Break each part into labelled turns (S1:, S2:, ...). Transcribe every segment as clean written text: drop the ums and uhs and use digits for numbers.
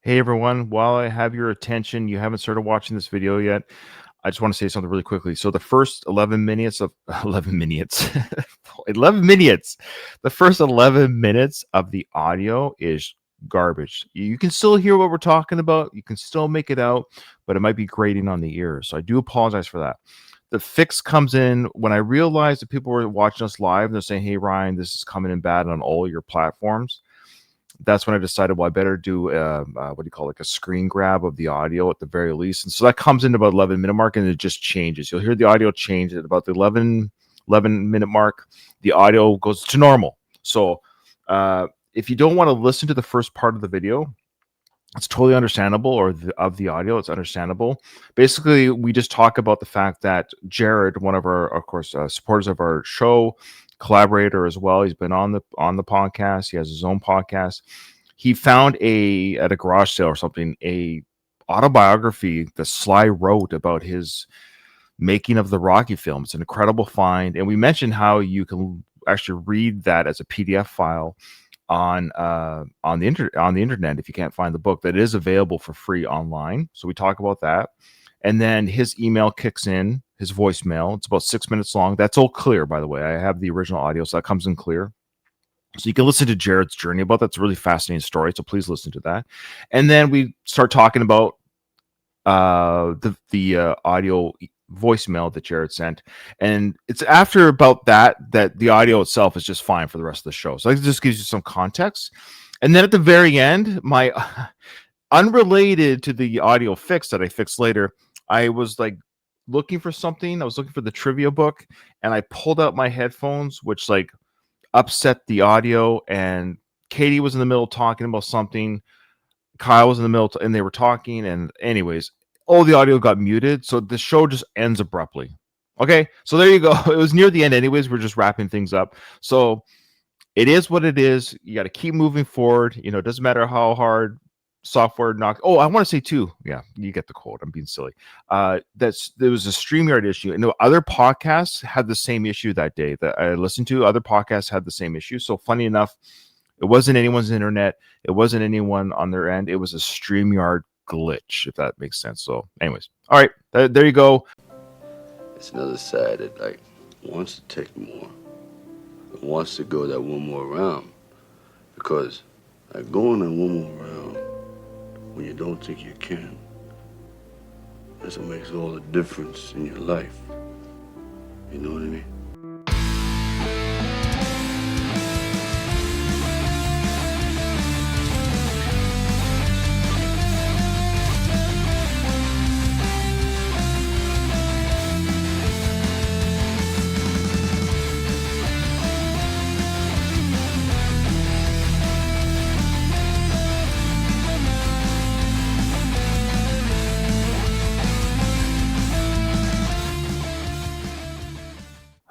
S1: Hey everyone, while I have your attention, you haven't started watching this video yet. I just want to say something really quickly. So the first 11 minutes of 11 minutes, 11 minutes, the first 11 minutes of the audio is garbage. You can still hear what we're talking about. You can still make it out, but it might be grating on the ears. So I do apologize for that. The fix comes in when I realized that people were watching us live and they're saying, "Hey Ryan, this is coming in bad on all your platforms." That's when I decided, well, I better do what do you call it, like a screen grab of the audio at the very least. And so that comes in about 11-minute mark and it just changes. You'll hear the audio change at about the 11-minute mark. The audio goes to normal. So if you don't want to listen to the first part of the video, it's totally understandable, or of the audio, it's understandable. Basically, we just talk about the fact that Jared, one of our, of course, supporters of our show, collaborator as well. He's been on the podcast. He has his own podcast. He found at a garage sale or something a autobiography that Sly wrote about his making of the Rocky film. It's an incredible find, and we mentioned how you can actually read that as a PDF file on the internet if you can't find the book. That is available for free online. So we talk about that, and then his email kicks in, his voicemail. It's about 6 minutes long. That's all clear, by the way. I have the original audio, so that comes in clear. So you can listen to Jared's journey about that's a really fascinating story. So please listen to that. And then we start talking about the audio voicemail that Jared sent, and it's after about that the audio itself is just fine for the rest of the show. So it just gives you some context. And then at the very end, my unrelated to the audio fix that I fixed later, I was like looking for something. I was looking for the trivia book, and I pulled out my headphones, which like upset the audio. And Katie was in the middle talking about something. Kyle was in the middle, and they were talking. And anyways, all the audio got muted, so the show just ends abruptly. Okay, so there you go. It was near the end, anyways. We're just wrapping things up. So it is what it is. You got to keep moving forward. You know, it doesn't matter how hard software knock. Oh, I want to say too. Yeah, you get the quote. I'm being silly. There was a StreamYard issue, and other podcasts had the same issue that day that I listened to. Other podcasts had the same issue. So funny enough, it wasn't anyone's internet. It wasn't anyone on their end. It was a StreamYard glitch, if that makes sense. So, anyways, all right, there you go.
S2: It's another side that like wants to take more, wants to go that one more round, because like going that one more round when you don't think you can, that's what makes all the difference in your life. You know what I mean?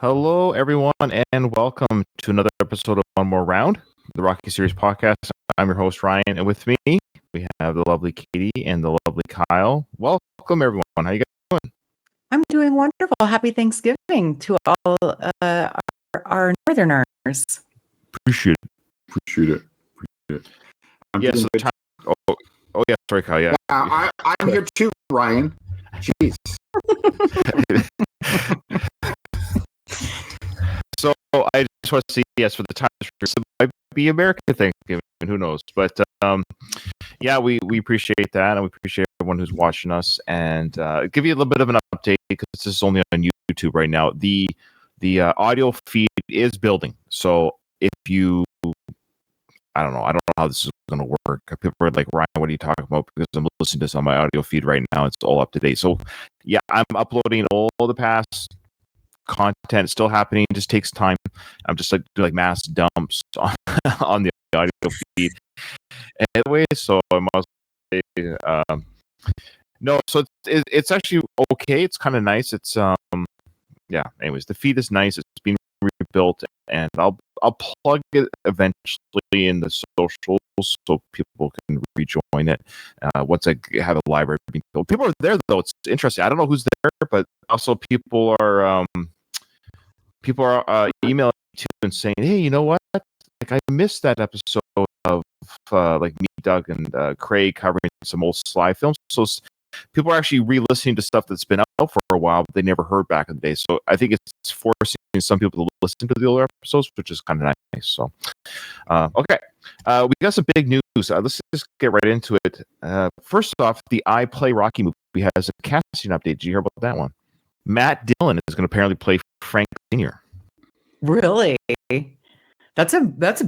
S1: Hello, everyone, and welcome to another episode of One More Round, the Rocky Series podcast. I'm your host, Ryan, and with me, we have the lovely Katie and the lovely Kyle. Welcome, everyone. How you guys doing?
S3: I'm doing wonderful. Happy Thanksgiving to all our Northerners.
S1: Appreciate
S4: it.
S1: Yes. Oh, yeah. Sorry, Kyle. Yeah.
S4: I'm here too, Ryan. Jeez.
S1: So I just want to say yes for the time. It might be American Thanksgiving. Who knows? But yeah, we appreciate that, and we appreciate everyone who's watching us. And give you a little bit of an update because this is only on YouTube right now. The audio feed is building. So if you, I don't know how this is going to work. People are like, Ryan, what are you talking about? Because I'm listening to this on my audio feed right now. It's all up to date. So yeah, I'm uploading all the past content. It's still happening. It just takes time. I'm just like mass dumps on the audio feed anyway. So I must say, no. So it's actually okay. It's kind of nice. It's yeah. Anyways, the feed is nice. It's being rebuilt, and I'll plug it eventually in the socials so people can rejoin it once I have a library being built. People are there though. It's interesting. I don't know who's there, but also people are emailing too and saying, "Hey, you know what? like I missed that episode of like me, Doug, and Craig covering some old Sly films. So people are actually re-listening to stuff that's been out for a while, but they never heard back in the day. So I think it's forcing some people to listen to the older episodes, which is kind of nice. So, okay. We got some big news. Let's just get right into it. First off, the I Play Rocky movie has a casting update. Did you hear about that one? Matt Dillon is going to apparently play Frank Sr.
S3: Really? That's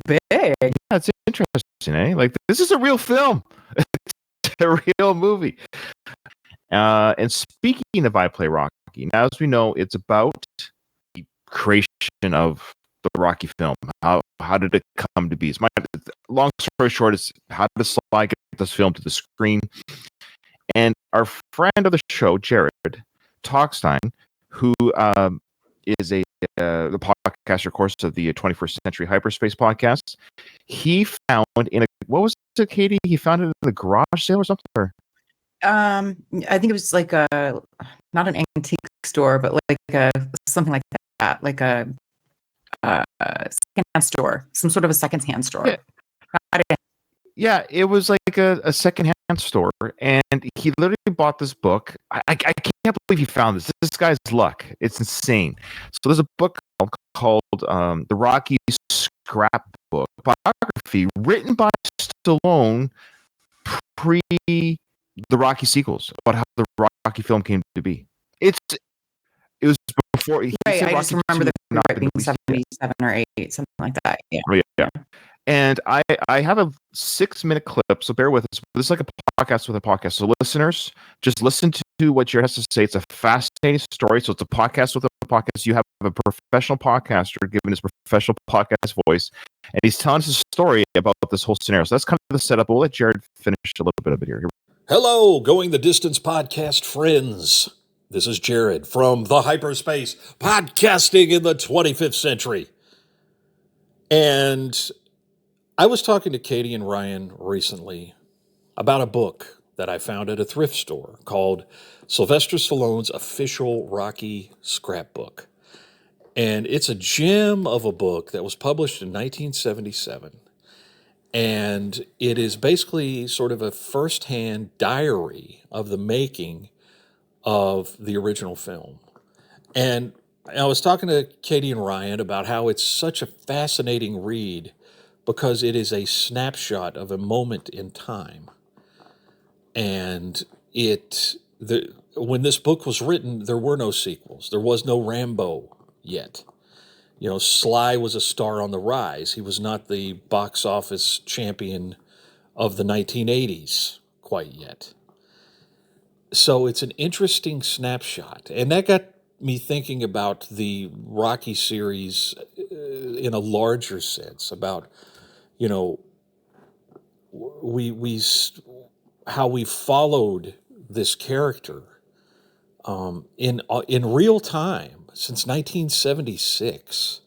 S3: big.
S1: That's interesting, eh? Like, this is a real film. It's a real movie. And speaking of I Play Rocky, now as we know, it's about the creation of the Rocky film. How did it come to be? It's long story short, is how did Sly get this film to the screen? And our friend of the show, Jared Talkstein, who is the podcaster, of course, of the 21st Century Hyperspace podcast, he found what was it, Katie? He found it in the garage sale or something? Or?
S3: I think it was like not an antique store, but like something like that, like a secondhand store, some sort of a secondhand store.
S1: Yeah, it was like a secondhand store, and he literally bought this book. I can't believe he found this. This guy's luck. It's insane. So there's a book called The Rocky Scrapbook, biography written by Stallone pre the Rocky sequels, about how the Rocky film came to be. It was before. He
S3: right,
S1: said
S3: I
S1: Rocky
S3: just remember the
S1: not
S3: being
S1: been
S3: 77 or 8, something like that. Yeah.
S1: Yeah. And I have a 6-minute clip, so bear with us. This is like a podcast with a podcast. So listeners, just listen to what Jared has to say. It's a fascinating story. So it's a podcast with a podcast. You have a professional podcaster giving his professional podcast voice, and he's telling us a story about this whole scenario. So that's kind of the setup. We'll let Jared finish a little bit of it here.
S5: Hello, Going the Distance podcast friends. This is Jared from the Hyperspace, podcasting in the 25th century. And I was talking to Katie and Ryan recently about a book that I found at a thrift store called Sylvester Stallone's Official Rocky Scrapbook. And it's a gem of a book that was published in 1977. And it is basically sort of a first-hand diary of the making of the original film. And I was talking to Katie and Ryan about how it's such a fascinating read because it is a snapshot of a moment in time. And when this book was written, there were no sequels. There was no Rambo yet. You know, Sly was a star on the rise. He was not the box office champion of the 1980s quite yet. So it's an interesting snapshot. And that got me thinking about the Rocky series in a larger sense, about, you know, how we followed this character in real time since 1976,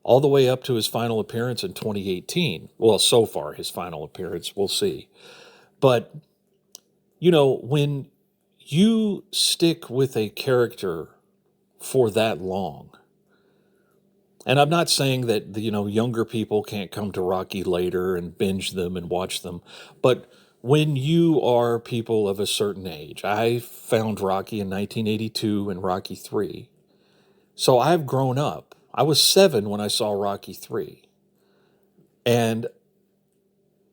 S5: all the way up to his final appearance in 2018. Well, so far his final appearance, we'll see. But, you know, when you stick with a character for that long, and I'm not saying that, you know, younger people can't come to Rocky later and binge them and watch them, but when you are people of a certain age, I found Rocky in 1982 and Rocky 3. So I've grown up. I was 7 when I saw Rocky 3. And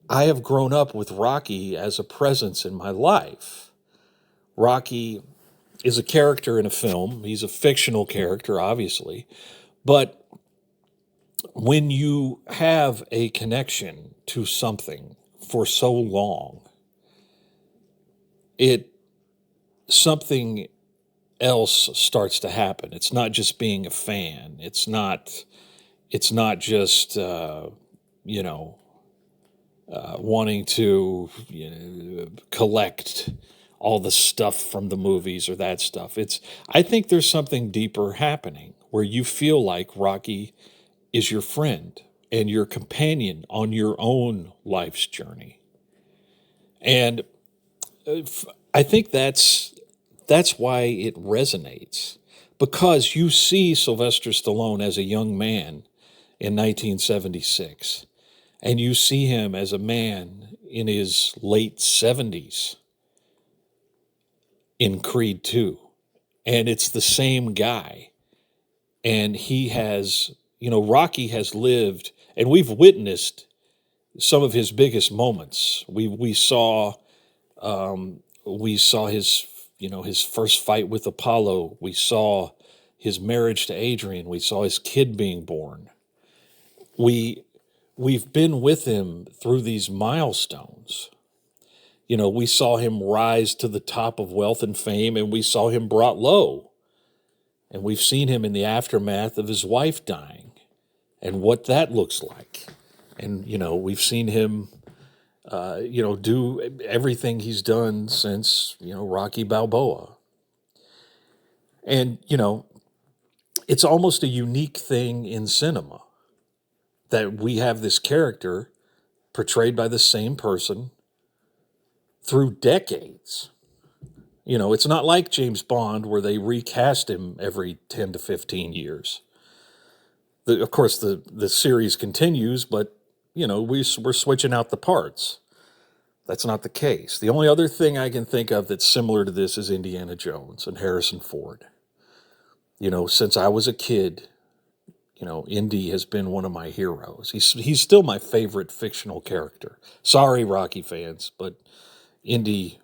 S5: I have grown up with Rocky as a presence in my life. Rocky is a character in a film. He's a fictional character, obviously. But when you have a connection to something for so long, something else starts to happen. It's not just being a fan. It's not just wanting to collect all the stuff from the movies or that stuff. I think there's something deeper happening where you feel like Rocky is your friend and your companion on your own life's journey. And I think that's why it resonates, because you see Sylvester Stallone as a young man in 1976, and you see him as a man in his late 70s in Creed 2, and it's the same guy. And he has, Rocky has lived, and we've witnessed some of his biggest moments. We saw his, his first fight with Apollo. We saw his marriage to Adrian. We saw his kid being born. We've been with him through these milestones. We saw him rise to the top of wealth and fame, and we saw him brought low. And we've seen him in the aftermath of his wife dying and what that looks like. And, we've seen him, do everything he's done since, Rocky Balboa. And, it's almost a unique thing in cinema that we have this character portrayed by the same person through decades. It's not like James Bond where they recast him every 10 to 15 years. Of course, the series continues, but, we're switching out the parts. That's not the case. The only other thing I can think of that's similar to this is Indiana Jones and Harrison Ford. Since I was a kid, Indy has been one of my heroes. He's still my favorite fictional character. Sorry, Rocky fans, but Indy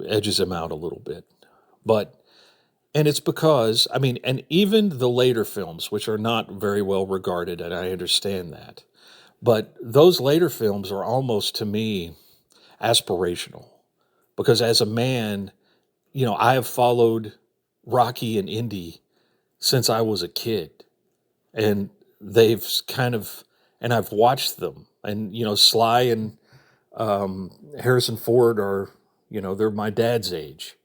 S5: edges him out a little bit. And it's because, and even the later films, which are not very well regarded, and I understand that, but those later films are almost, to me, aspirational. Because as a man, I have followed Rocky and Indy since I was a kid. And they've and I've watched them. And, Sly and Harrison Ford are, they're my dad's age.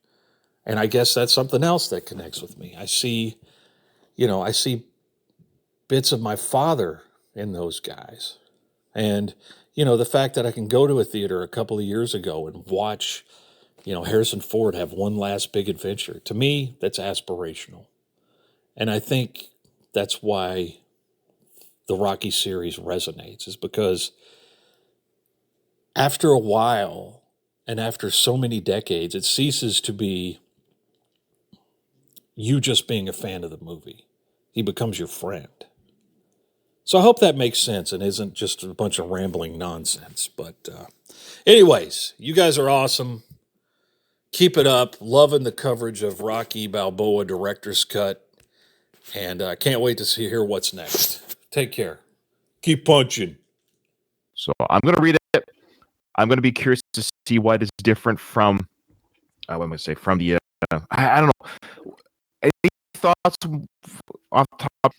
S5: And I guess that's something else that connects with me. I see bits of my father in those guys. And, the fact that I can go to a theater a couple of years ago and watch, Harrison Ford have one last big adventure, to me, that's aspirational. And I think that's why the Rocky series resonates, is because after a while and after so many decades, it ceases to be you just being a fan of the movie. He becomes your friend. So I hope that makes sense and isn't just a bunch of rambling nonsense. But anyways, you guys are awesome. Keep it up. Loving the coverage of Rocky Balboa Director's Cut. And I can't wait to hear what's next. Take care. Keep punching.
S1: So I'm going to read it. I'm going to be curious to see what is different from, what am I going to say, from the, I don't know. Any thoughts off the top?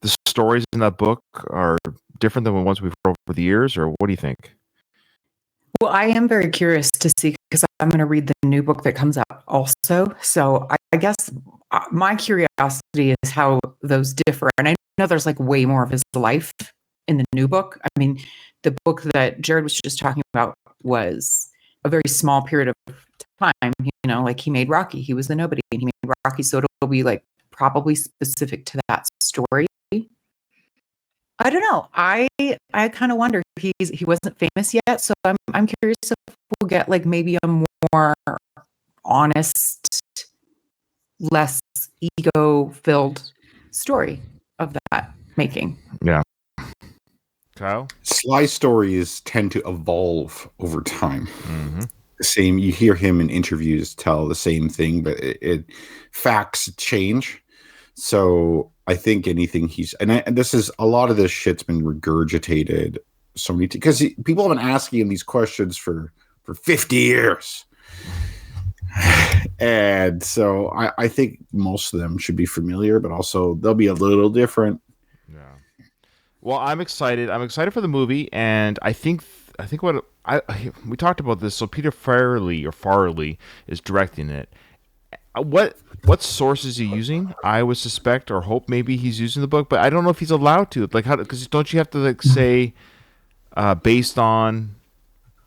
S1: The stories in that book are different than the ones we've read over the years, or what do you think?
S3: Well, I am very curious to see, because I'm going to read the new book that comes out also. So I guess my curiosity is how those differ. And I know there's like way more of his life in the new book. I mean, the book that Jared was just talking about was a very small period of time. Like he made Rocky. He was the nobody and he made Rocky. So it'll be like probably specific to that story. I don't know. I kind of wonder. He wasn't famous yet, so I'm curious if we'll get like maybe a more honest, less ego-filled story of that making.
S1: Yeah. Kyle?
S4: Sly stories tend to evolve over time.
S1: Mm-hmm.
S4: The same, you hear him in interviews tell the same thing, but facts change. So I think anything and this is a lot of this shit's been regurgitated so many because people have been asking him these questions for 50 years. And so I think most of them should be familiar, but also they'll be a little different.
S1: Yeah. Well, I'm excited. I'm excited for the movie, and I think we talked about this. So Peter Farrelly is directing it. What source is he using? I would suspect or hope maybe he's using the book, but I don't know if he's allowed to. Like, how? Because don't you have to like say based on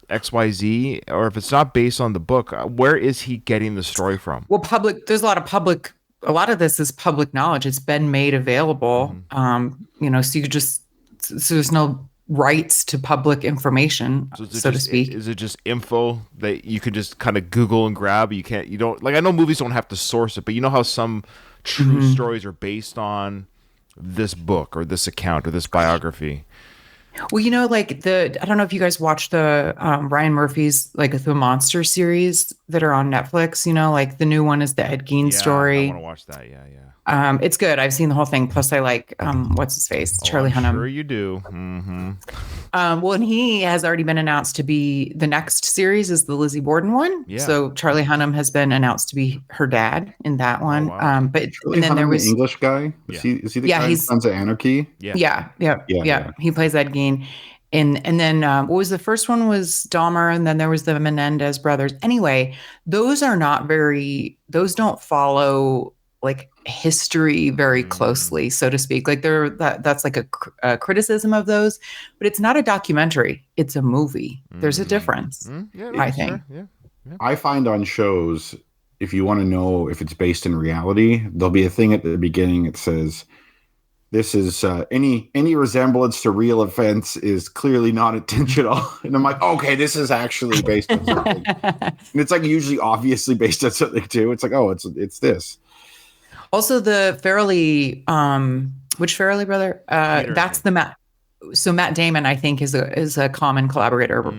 S1: XYZ, or if it's not based on the book, where is he getting the story from?
S3: Well, there's a lot of this is public knowledge. It's been made available.
S1: Mm-hmm.
S3: So you so there's no rights to public information, so to speak.
S1: Is it just info that you could just kind of Google and grab? You don't like, I know movies don't have to source it, but you know how some true stories are based on this book or this account or this biography.
S3: Well, like I don't know if you guys watch the Ryan Murphy's, like the monster series that are on Netflix, like the new one is the Ed Gein story.
S1: I want to watch that. Yeah.
S3: It's good. I've seen the whole thing. Plus I like, what's his face? Charlie Hunnam.
S1: Sure you do. Mm-hmm.
S3: Well, and he has already been announced to be, the next series is the Lizzie Borden one.
S1: Yeah.
S3: So Charlie Hunnam has been announced to be her dad in that one.
S1: Wow.
S3: But
S4: Charlie
S3: and then
S4: Hunnam,
S3: there was
S4: the English guy. Is he the guy in Sons of Anarchy?
S3: Yeah. He plays Ed Gein. And then what was the first one was Dahmer, and then there was the Menendez brothers. Anyway, those don't follow like history very closely, so to speak. Like that's like a criticism of those, but it's not a documentary. It's a movie. There's a difference, I think.
S1: Sure. Yeah.
S4: I find on shows, if you want to know if it's based in reality, there'll be a thing at the beginning that says, this is any resemblance to real events is clearly not intentional. And I'm like, okay, this is actually based on something. And it's like usually obviously based on something too. It's like, oh, it's this.
S3: Also the Farrelly, which Farrelly brother? That's the Matt. So Matt Damon, I think, is a common collaborator,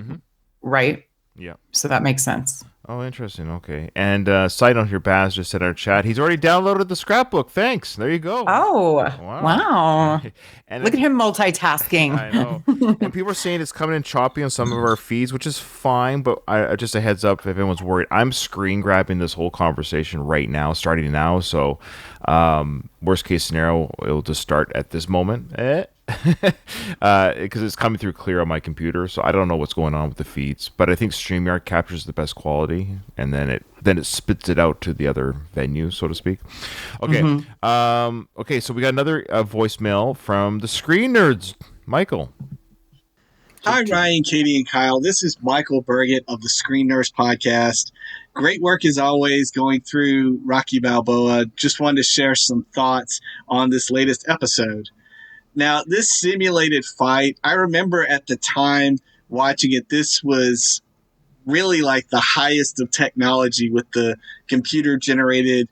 S3: right?
S1: Yeah. So
S3: that makes sense.
S1: Oh, interesting. Okay. And side note here, Baz just said in our chat, he's already downloaded the scrapbook. Thanks. There you go.
S3: Oh, wow.
S1: And
S3: look at him multitasking.
S1: I know. And people are saying it's coming in choppy on some of our feeds, which is fine. But I just a heads up if anyone's worried. I'm screen grabbing this whole conversation right now, starting now. So worst case scenario, it'll just start at this moment. Because it's coming through clear on my computer, so I don't know what's going on with the feeds, but I think StreamYard captures the best quality, and then it spits it out to the other venues, so to speak. Okay, okay, so we got another voicemail from the Screen Nerds, Michael.
S6: Hi, Ryan, Katie, and Kyle. This is Michael Burgett of the Screen Nurse Podcast. Great work as always going through Rocky Balboa. Just wanted to share some thoughts on this latest episode. Now, this simulated fight, I remember at the time watching it, this was really like the highest of technology with the computer-generated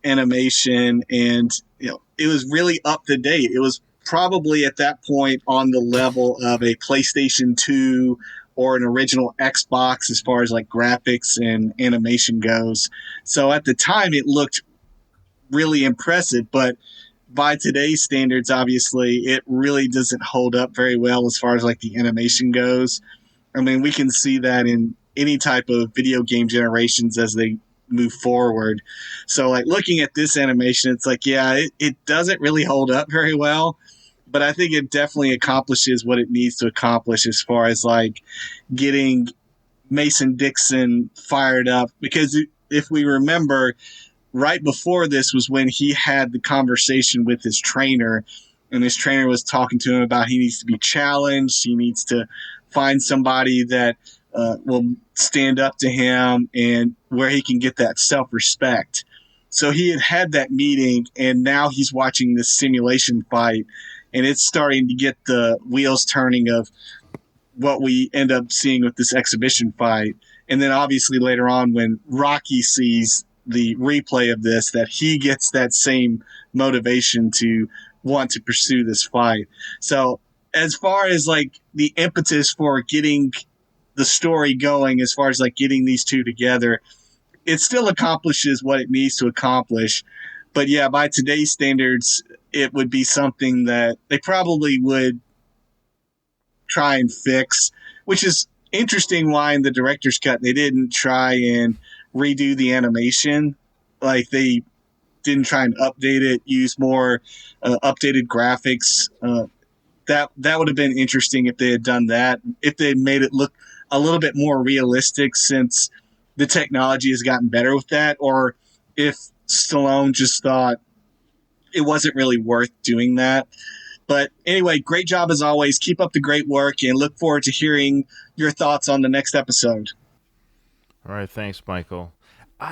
S6: animation, and it was really up to date. It was probably at that point on the level of a PlayStation 2 or an original Xbox as far as like graphics and animation goes. So at the time, it looked really impressive, but by today's standards, obviously, it really doesn't hold up very well as far as like the animation goes. I mean, we can see that in any type of video game generations as they move forward. So like looking at this animation, it's like, yeah, it doesn't really hold up very well, but I think it definitely accomplishes what it needs to accomplish as far as like getting Mason Dixon fired up. Because if we remember, right before this was when he had the conversation with his trainer, and his trainer was talking to him about he needs to be challenged. He needs to find somebody that will stand up to him and where he can get that self-respect. So he had that meeting, and now he's watching this simulation fight, and it's starting to get the wheels turning of what we end up seeing with this exhibition fight. And then obviously later on when Rocky sees the replay of this, that he gets that same motivation to want to pursue this fight. So as far as like the impetus for getting the story going, as far as like getting these two together, it still accomplishes what it needs to accomplish. But yeah, by today's standards, it would be something that they probably would try and fix, which is interesting why in the director's cut they didn't try and redo the animation. Like they didn't try and update it, use more updated graphics. That would have been interesting if they had done that, if they made it look a little bit more realistic since the technology has gotten better with that, or if Stallone just thought it wasn't really worth doing that. But anyway, great job as always. Keep up the great work and look forward to hearing your thoughts on the next episode.
S1: All right. Thanks, Michael.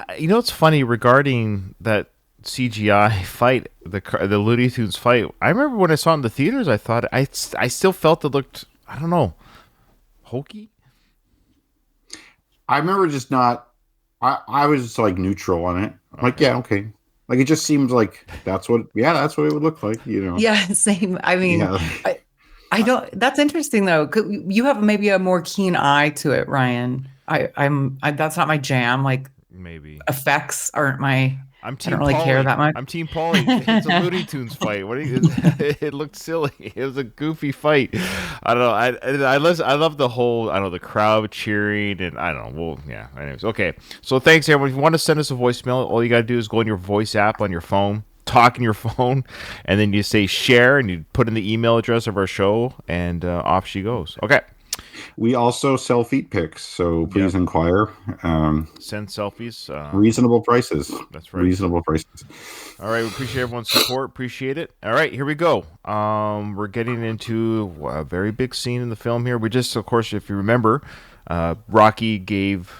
S1: It's funny regarding that CGI fight, the Looney Tunes fight. I remember when I saw it in the theaters, I thought I still felt it looked, I don't know, hokey.
S4: I remember just not. I was just like neutral on it. I'm like, yeah, okay. Like it just seems like that's what it would look like, you know.
S3: Yeah, same. I mean,
S4: Yeah.
S3: I don't. That's interesting though. You have maybe a more keen eye to it, Ryan. That's not my jam. Like
S1: Maybe.
S3: effects aren't my.
S1: I'm
S3: I
S1: Team
S3: don't really care
S1: Paulie.
S3: that much.
S1: I'm Team Paulie. It's a Looney Tunes fight. What? It looked silly. It was a goofy fight. I don't know. I love the whole. I don't know, the crowd cheering, and I don't know. Well, yeah. Anyways, okay. So thanks everyone. If you want to send us a voicemail, all you gotta do is go in your voice app on your phone, talk in your phone, and then you say share, and you put in the email address of our show, and off she goes. Okay.
S4: We also sell feet pics, so please inquire.
S1: Send selfies.
S4: Reasonable prices.
S1: That's right.
S4: Reasonable prices.
S1: All right, we appreciate everyone's support. Appreciate it. All right, here we go. We're getting into a very big scene in the film here. We just, of course, if you remember, Rocky gave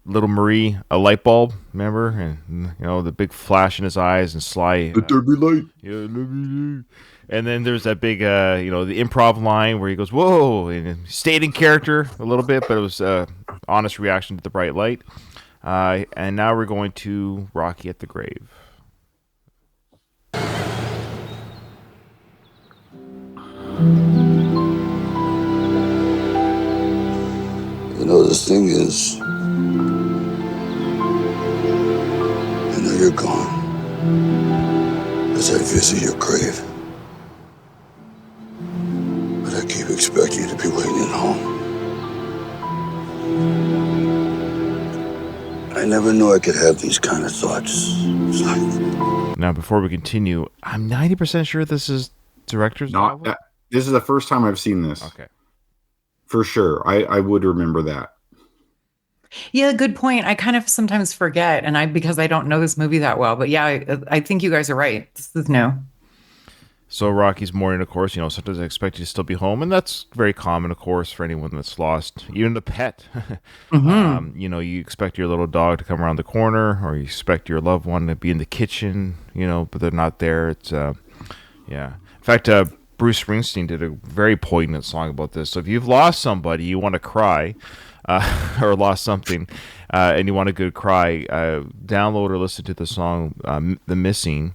S1: little Marie a light bulb. Remember, and you know the big flash in his eyes and sly.
S4: Let there be light.
S1: Yeah, let me light. And then there's that big, the improv line where he goes, "Whoa!" and stayed in character a little bit, but it was honest reaction to the bright light. And now we're going to Rocky at the grave.
S2: You know, the thing is, I know you're gone as I visit your grave. But I keep expecting you to be waiting at home. I never knew I could have these kind of thoughts. It's like...
S1: Now, before we continue, I'm 90% sure this is director's novel?
S4: This is the first time I've seen this.
S1: Okay.
S4: For sure. I would remember that.
S3: Yeah, good point. I kind of sometimes forget, and because I don't know this movie that well. But yeah, I think you guys are right. This is new.
S1: So Rocky's mourning, of course. Sometimes I expect you to still be home, and that's very common, of course, for anyone that's lost, even the pet.
S3: Mm-hmm.
S1: You expect your little dog to come around the corner, or you expect your loved one to be in the kitchen, but they're not there. It's yeah. In fact, Bruce Springsteen did a very poignant song about this. So if you've lost somebody, you want to cry, or lost something, and you want a good cry, download or listen to the song "The Missing,"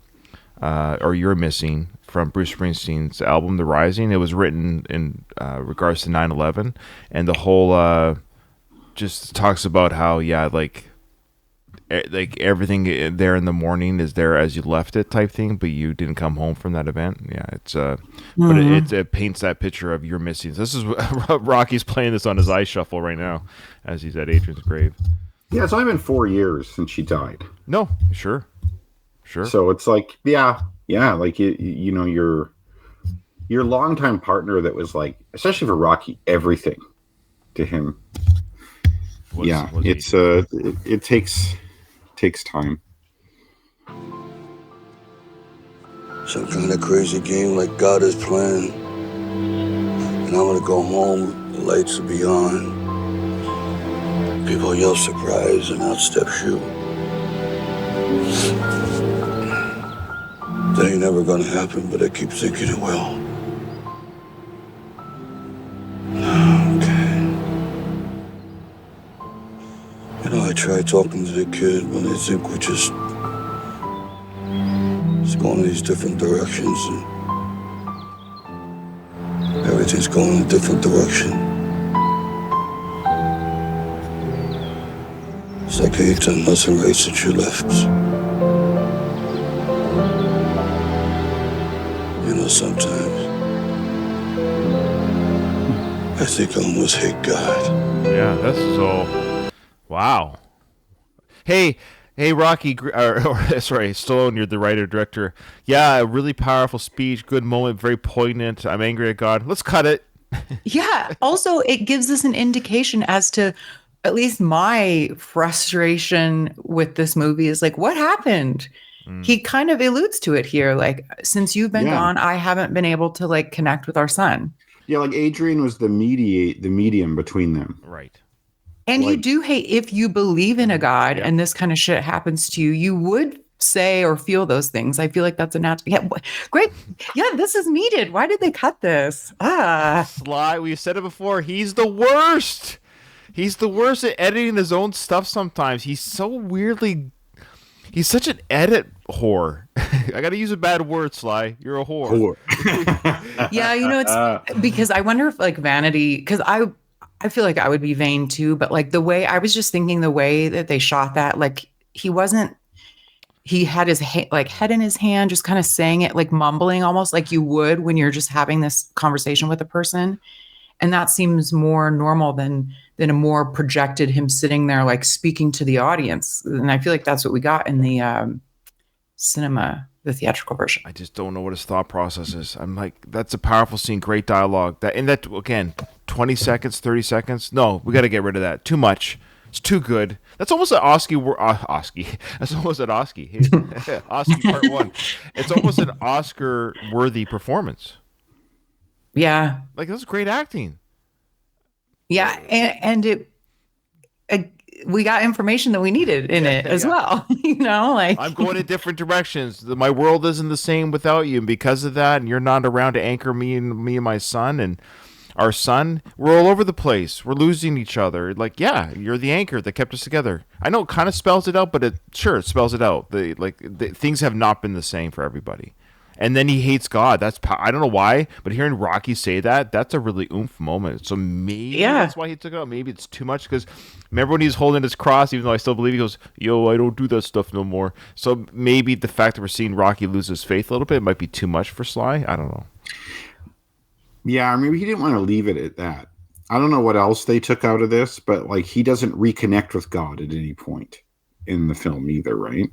S1: or "You're Missing" from Bruce Springsteen's album "The Rising." It was written in regards to 9/11, and the whole just talks about how like everything there in the morning is there as you left it, type thing, but you didn't come home from that event. Yeah, it's but it paints that picture of you're missing. This is Rocky's playing this on his iShuffle right now as he's at Adrian's grave.
S4: Yeah, it's only been 4 years since she died.
S1: No, sure.
S4: So it's like, yeah, like your longtime partner that was like, especially for Rocky, everything to him. It takes time.
S2: Some kind of crazy game like God is playing. And I'm gonna go home, the lights will be on. People yell surprise and out steps you. That ain't never gonna happen, but I keep thinking it will. Okay. I try talking to the kid when they think we're just going in these different directions, and everything's going in a different direction. It's like I ain't done nothing right since you left. Sometimes I think I almost hate God.
S1: Yeah, that's so... Wow. Hey, Rocky, sorry, Stallone, you're the writer-director. Yeah, a really powerful speech, good moment, very poignant. I'm angry at God. Let's cut it.
S3: Yeah. Also, it gives us an indication as to at least my frustration with this movie is like, what happened? He kind of alludes to it here. Like, since you've been gone, I haven't been able to like connect with our son.
S4: Yeah, like Adrian was the medium between them.
S1: Right.
S3: And you do hate, if you believe in a God and this kind of shit happens to you, you would say or feel those things. I feel like that's a natural. Yeah, great. Yeah, this is needed. Why did they cut this?
S1: Sly, we've said it before. He's the worst. He's the worst at editing his own stuff sometimes. He's so weirdly... He's such an edit whore. I got to use a bad word, Sly. You're a whore.
S3: Yeah, it's because I wonder if like vanity, because I feel like I would be vain too, but like the way I was just thinking the way that they shot that, like he had his head in his hand, just kind of saying it, like mumbling almost like you would when you're just having this conversation with a person. And that seems more normal than a more projected him sitting there like speaking to the audience. And I feel like that's what we got in the cinema, the theatrical version.
S1: I just don't know what his thought process is. I'm like, that's a powerful scene, great dialogue. That again, 20 seconds, 30 seconds. No, we got to get rid of that. Too much. It's too good. That's almost an Oscar. That's almost an Oscar. Oscar part 1. It's almost an Oscar-worthy performance.
S3: Yeah.
S1: Like, that's great acting.
S3: Yeah, and we got information that we needed in it as well. Like
S1: I'm going in different directions. My world isn't the same without you, and because of that, and you're not around to anchor me and my son and our son. We're all over the place. We're losing each other. Like, yeah, you're the anchor that kept us together. I know it kind of spells it out, but it spells it out. Things have not been the same for everybody. And then he hates God. I don't know why, but hearing Rocky say that, that's a really oomph moment. So maybe that's why he took it out. Maybe it's too much because remember when he was holding his cross, even though I still believe, he goes, yo, I don't do that stuff no more. So maybe the fact that we're seeing Rocky lose his faith a little bit might be too much for Sly. I don't know.
S4: Yeah, maybe he didn't want to leave it at that. I don't know what else they took out of this, but like he doesn't reconnect with God at any point in the film either, right?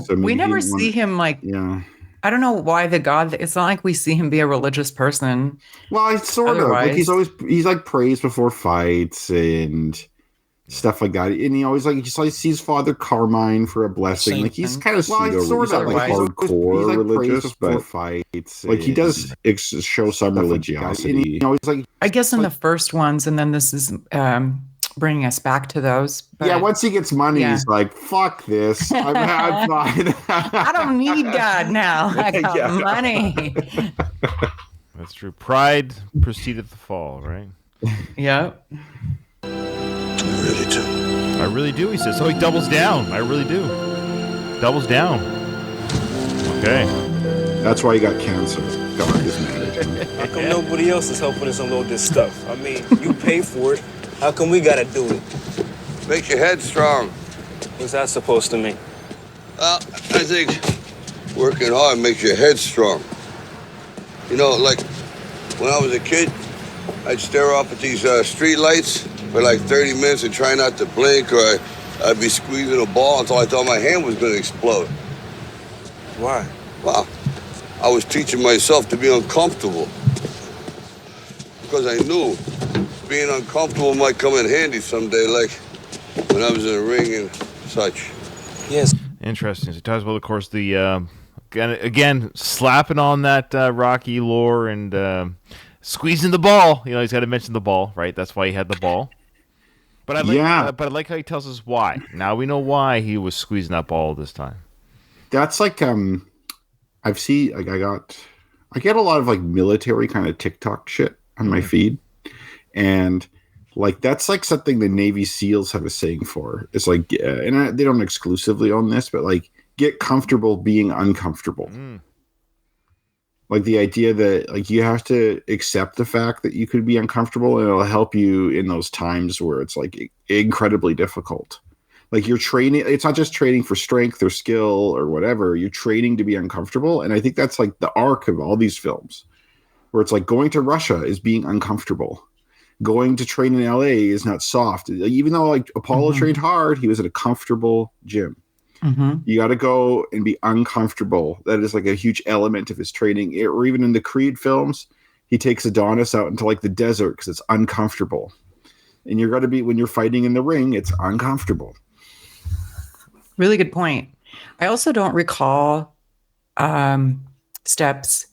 S3: So we never see him like... Yeah. I don't know why it's not like we see him be a religious person.
S4: Well, it's sort of like he's like prays before fights and stuff like that. And he always sees Father Carmine for a blessing. Like he's kind of hardcore religious, but fights. Like he does show some religiosity.
S3: I guess in the first ones, and then this is bringing us back to those.
S4: But yeah, once he gets money, he's like, fuck this. I'm fine.
S3: I don't need God now. I got money.
S1: That's true. Pride preceded the fall, right?
S3: Yeah.
S1: I really do, he says. So he doubles down. I really do. Doubles down. Okay.
S4: That's why he got cancer. God is mad at him.
S7: How come nobody else is helping us unload this stuff? I mean, you pay for it. How come we gotta do it?
S2: Makes your head strong.
S7: What's that supposed to mean?
S2: Well, I think working hard makes your head strong. Like when I was a kid, I'd stare off at these street lights for like 30 minutes and try not to blink, or I'd be squeezing a ball until I thought my hand was going to explode.
S7: Why?
S2: Well, I was teaching myself to be uncomfortable. Because I knew being uncomfortable might come in handy someday, like when I was in a ring and such.
S7: Yes.
S1: Interesting. So he talks about, of course, the again slapping on that Rocky lore and squeezing the ball. He's got to mention the ball, right? That's why he had the ball. But I like how he tells us why. Now we know why he was squeezing that ball this time.
S4: That's like I get a lot of like military kind of TikTok shit on my feed. And like that's like something the Navy SEALs have a saying for. It's like, they don't exclusively own this, but like get comfortable being uncomfortable. Like the idea that like you have to accept the fact that you could be uncomfortable, and it'll help you in those times where it's like incredibly difficult. Like you're training, it's not just training for strength or skill or whatever. You're training to be uncomfortable, and I think that's like the arc of all these films, where it's like going to Russia is being uncomfortable. Going to train in LA is not soft. Even though like Apollo trained hard, he was at a comfortable gym. You got to go and be uncomfortable. That is like a huge element of his training. Or even in the Creed films, he takes Adonis out into like the desert because it's uncomfortable. And you're got to be, when you're fighting in the ring, it's uncomfortable.
S3: Really good point. I also don't recall Steps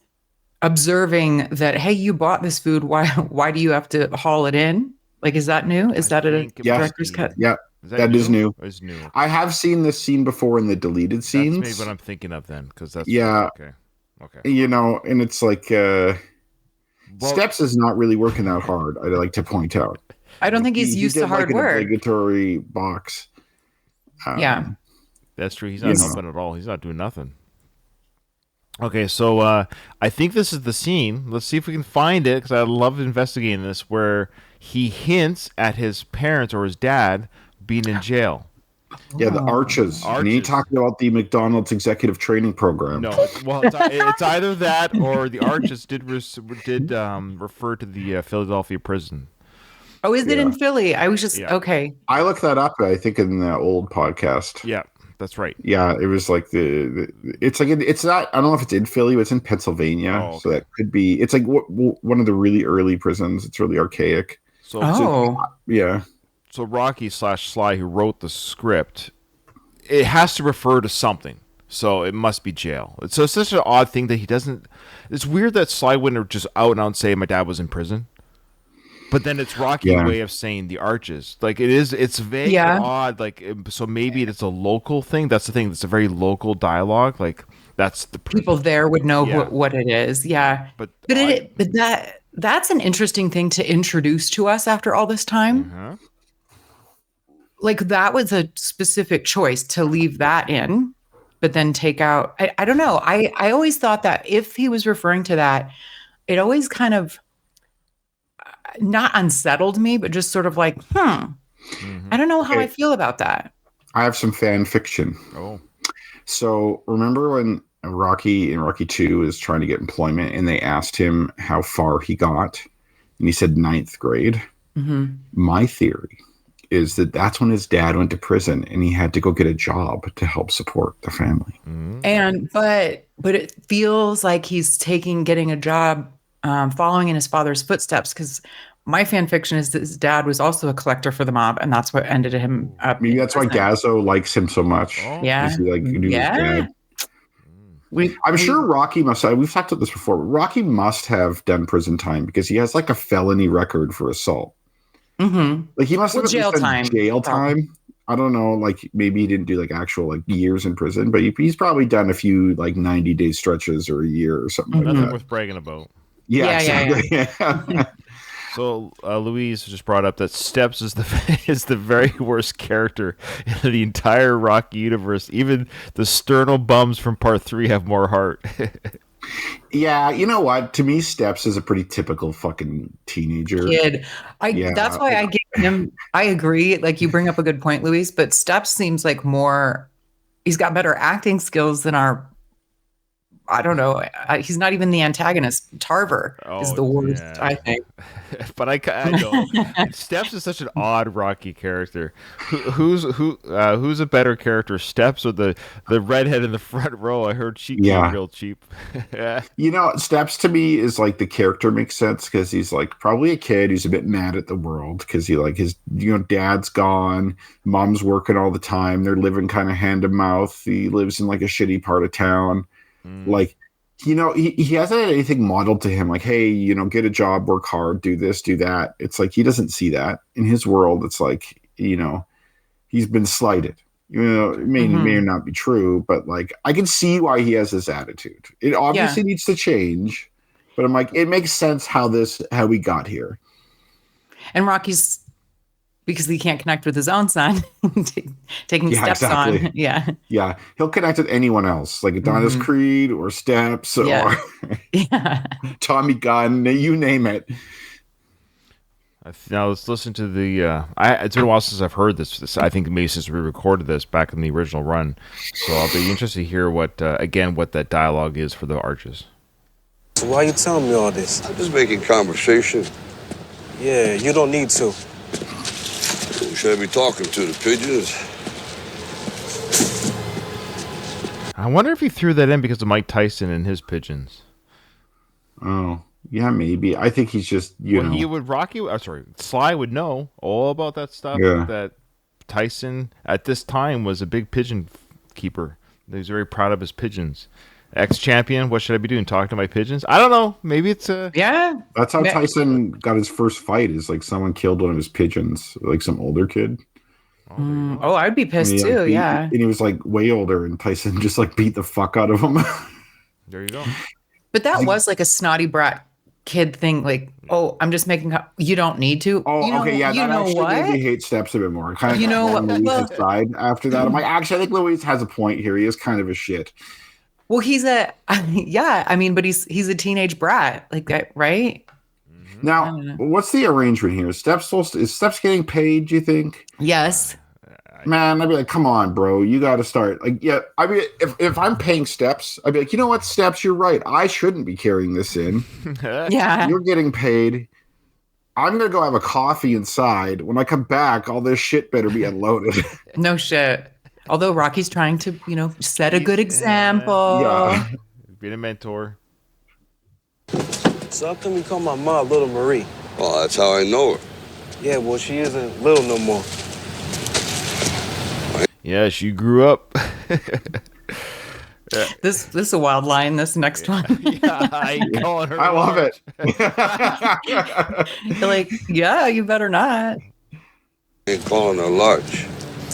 S3: observing that, hey, you bought this food. Why do you have to haul it in? Like, is that new? Is that a director's cut?
S4: Yeah. That is new.
S1: It's new.
S4: I have seen this scene before in the deleted scenes.
S1: That's maybe what I'm thinking of then, because that's okay.
S4: You know, and it's like Steps is not really working that hard. I'd like to point out.
S3: I don't think he's used to hard work.
S4: An obligatory box.
S3: Yeah,
S1: that's true. He's not helping at all. He's not doing nothing. Okay, so I think this is the scene. Let's see if we can find it, because I love investigating this, where he hints at his parents or his dad being in jail.
S4: Yeah, the Arches. And he talked about the McDonald's executive training program.
S1: No, it's either that or the Arches did refer to the Philadelphia prison.
S3: Oh, is it in Philly? I was just okay.
S4: I looked that up, I think, in the old podcast.
S1: Yeah, that's right.
S4: Yeah, it was like it's not. I don't know if it's in Philly, but it's in Pennsylvania. Oh, okay. So that could be. It's like one of the really early prisons. It's really archaic. So
S1: Rocky / Sly, who wrote the script, it has to refer to something. So it must be jail. So it's such an odd thing that he doesn't. It's weird that Sly wouldn't just out and out say my dad was in prison. But then it's Rocky's way of saying the Arches. Like it's vague and odd. Like so maybe it's a local thing. That's the thing. It's a very local dialogue. Like that's the
S3: people there would know what it is. Yeah, but that's an interesting thing to introduce to us after all this time.
S1: Mm-hmm.
S3: Like that was a specific choice to leave that in, but then take out. I don't know. I always thought that if he was referring to that, it always kind of not unsettled me, but just sort of like, I don't know how I feel about that.
S4: I have some fan fiction.
S1: Oh.
S4: So remember when Rocky in Rocky 2 is trying to get employment and they asked him how far he got and he said 9th grade?
S3: Mm-hmm.
S4: My theory is that that's when his dad went to prison and he had to go get a job to help support the family.
S1: Mm-hmm.
S3: And but it feels like he's getting a job following in his father's footsteps, because my fan fiction is that his dad was also a collector for the mob, and that's what ended him up.
S4: Maybe that's why Gazzo likes him so much.
S1: Oh.
S3: Yeah,
S4: I'm sure Rocky must have. We've talked about this before. But Rocky must have done prison time because he has like a felony record for assault.
S3: Mm-hmm.
S4: Like he must have
S3: jail time.
S4: Jail time. I don't know. Like maybe he didn't do like actual like years in prison, but he's probably done a few like 90-day stretches or a year or something.
S1: Nothing
S4: like that.
S1: worth bragging about.
S4: Yeah, exactly.
S1: So Louise just brought up that Steps is the very worst character in the entire Rocky universe. Even the sternal bums from Part 3 have more heart.
S4: Yeah, you know what? To me, Steps is a pretty typical fucking teenager
S3: kid. That's why I give him. I agree. Like you bring up a good point, Louise. But Steps seems like more. He's got better acting skills than our. I don't know. He's not even the antangonist. Tarver is the worst, I think.
S1: But I know Steps is such an odd Rocky character. Who's a better character, Steps or the redhead in the front row? I heard cheap, real cheap.
S4: You know, Steps to me is like the character makes sense because he's like probably a kid who's a bit mad at the world because he like his dad's gone, mom's working all the time, they're living kind of hand to mouth. He lives in like a shitty part of town. Like, he hasn't had anything modeled to him like, hey, get a job, work hard, do this, do that. It's like he doesn't see that in his world. It's like, he's been slighted. It may or not be true, but like I can see why he has this attitude. It obviously needs to change, but I'm like, it makes sense how we got here.
S3: And Rocky's, because he can't connect with his own son, taking Steps on. Yeah.
S4: Yeah. He'll connect with anyone else, like Adonis Creed or Steps or Tommy Gunn, you name it.
S1: Now let's listen to the. It's been a while since I've heard this. I think maybe since we recorded this back in the original run. So I'll be interested to hear what that dialogue is for the Arches.
S7: So why are you telling me all this?
S2: I'm just making conversation.
S7: Yeah, you don't need to.
S2: Who should I be talking to? The pigeons?
S1: I wonder if he threw that in because of Mike Tyson and his pigeons.
S4: Oh, yeah, maybe. I think he's just,
S1: He would Sly would know all about that stuff.
S4: Yeah.
S1: That Tyson at this time was a big pigeon keeper. He was very proud of his pigeons. Ex-champion, what should I be doing? Talking to my pigeons? I don't know. Maybe it's
S4: That's how Tyson got his first fight. Is like someone killed one of his pigeons, like some older kid.
S3: Oh, I'd be pissed too. Yeah.
S4: And he was like way older, and Tyson just like beat the fuck out of him.
S1: There you go.
S3: But that was like a snotty brat kid thing. Like, oh, I'm just making. You don't need to.
S4: Oh, okay, yeah. That actually made me hate Steps a bit more. Kind of, on Louise's side after that. I'm like, actually, I think Louise has a point here. He is kind of a shit.
S3: Well, he's a yeah. I mean, but he's a teenage brat, like that, right?
S4: Now, what's the arrangement here? Is Steps getting paid? Do you think?
S3: Yes.
S4: Man, I'd be like, come on, bro. You got to start. Like, yeah. I mean, if I'm paying Steps, I'd be like, you know what, Steps, you're right. I shouldn't be carrying this in.
S3: Yeah.
S4: You're getting paid. I'm gonna go have a coffee inside. When I come back, all this shit better be unloaded.
S3: No shit. Although Rocky's trying to, set a good example.
S4: Yeah.
S1: Being a mentor.
S7: So how come you call my mom Little Marie?
S2: Oh, that's how I know her.
S7: Yeah, well, she isn't little no more.
S1: Yeah, she grew up.
S3: This is a wild line. This next one.
S1: Yeah, I ain't calling her.
S4: I love it.
S3: You're like, yeah, you better not.
S2: Ain't calling her large.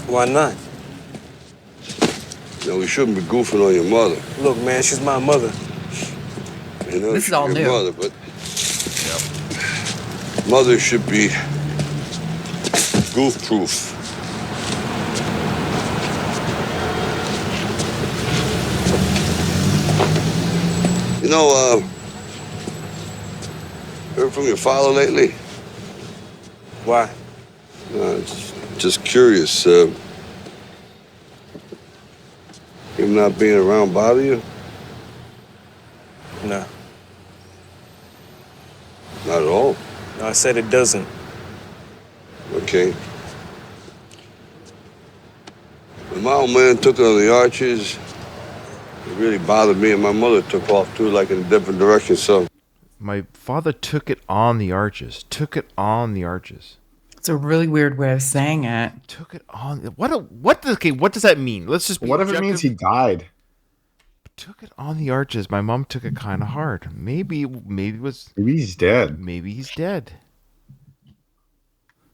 S7: Why not?
S2: You know, we shouldn't be goofing on your mother.
S7: Look, man, she's my mother.
S2: You know,
S3: This is all
S2: she's your
S3: new.
S2: Mother, but mother should be goof-proof. You know, heard from your father lately?
S7: Why?
S2: Just curious. Him not being around bother you?
S7: No.
S2: Not at all.
S7: No, I said it doesn't.
S2: Okay. When my old man took on the Archers, it really bothered me, and my mother took off too, like in a different direction. So
S1: My father took it on the arches. Took it on the arches.
S3: It's a really weird way of saying it.
S1: Took it on. What does that mean? Let's just.
S4: What if it means he died?
S1: Took it on the arches. My mom took it kind of hard. Maybe
S4: he's dead.
S1: Maybe he's dead.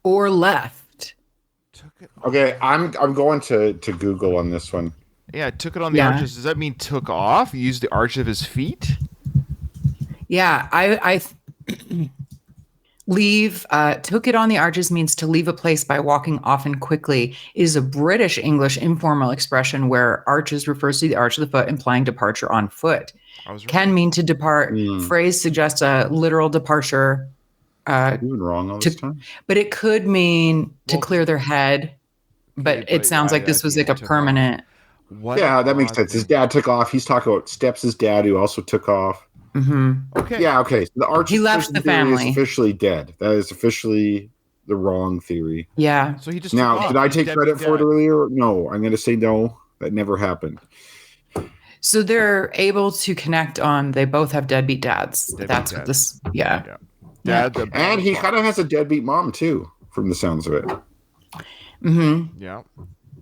S3: Or left.
S1: Took it.
S4: Okay, I'm going to Google on this one.
S1: Yeah, took it on the arches. Does that mean took off? Used the arch of his feet?
S3: Yeah, I leave. Took it on the arches means to leave a place by walking often quickly. It is a British English informal expression where arches refers to the arch of the foot, implying departure on foot. Can mean to depart. Phrase suggests a literal departure.
S4: Even wrong all this time.
S3: But it could mean to clear their head. But it sounds like this was like a permanent.
S4: Yeah, that makes sense. His dad took off. He's talking about Steps' dad, who also took off.
S3: Mm-hmm.
S1: Okay.
S4: Yeah, okay. So the arch
S3: he left the family.
S4: Is officially dead. That is officially the wrong theory.
S3: Yeah.
S1: So he just
S4: now, did I take credit for it earlier? No, I'm going to say no. That never happened.
S3: So they're able to connect on. They both have deadbeat dads. That's what this. Yeah.
S1: Dad,
S4: and he kind of has a deadbeat mom too, from the sounds of it.
S3: Mm-hmm.
S1: Yeah.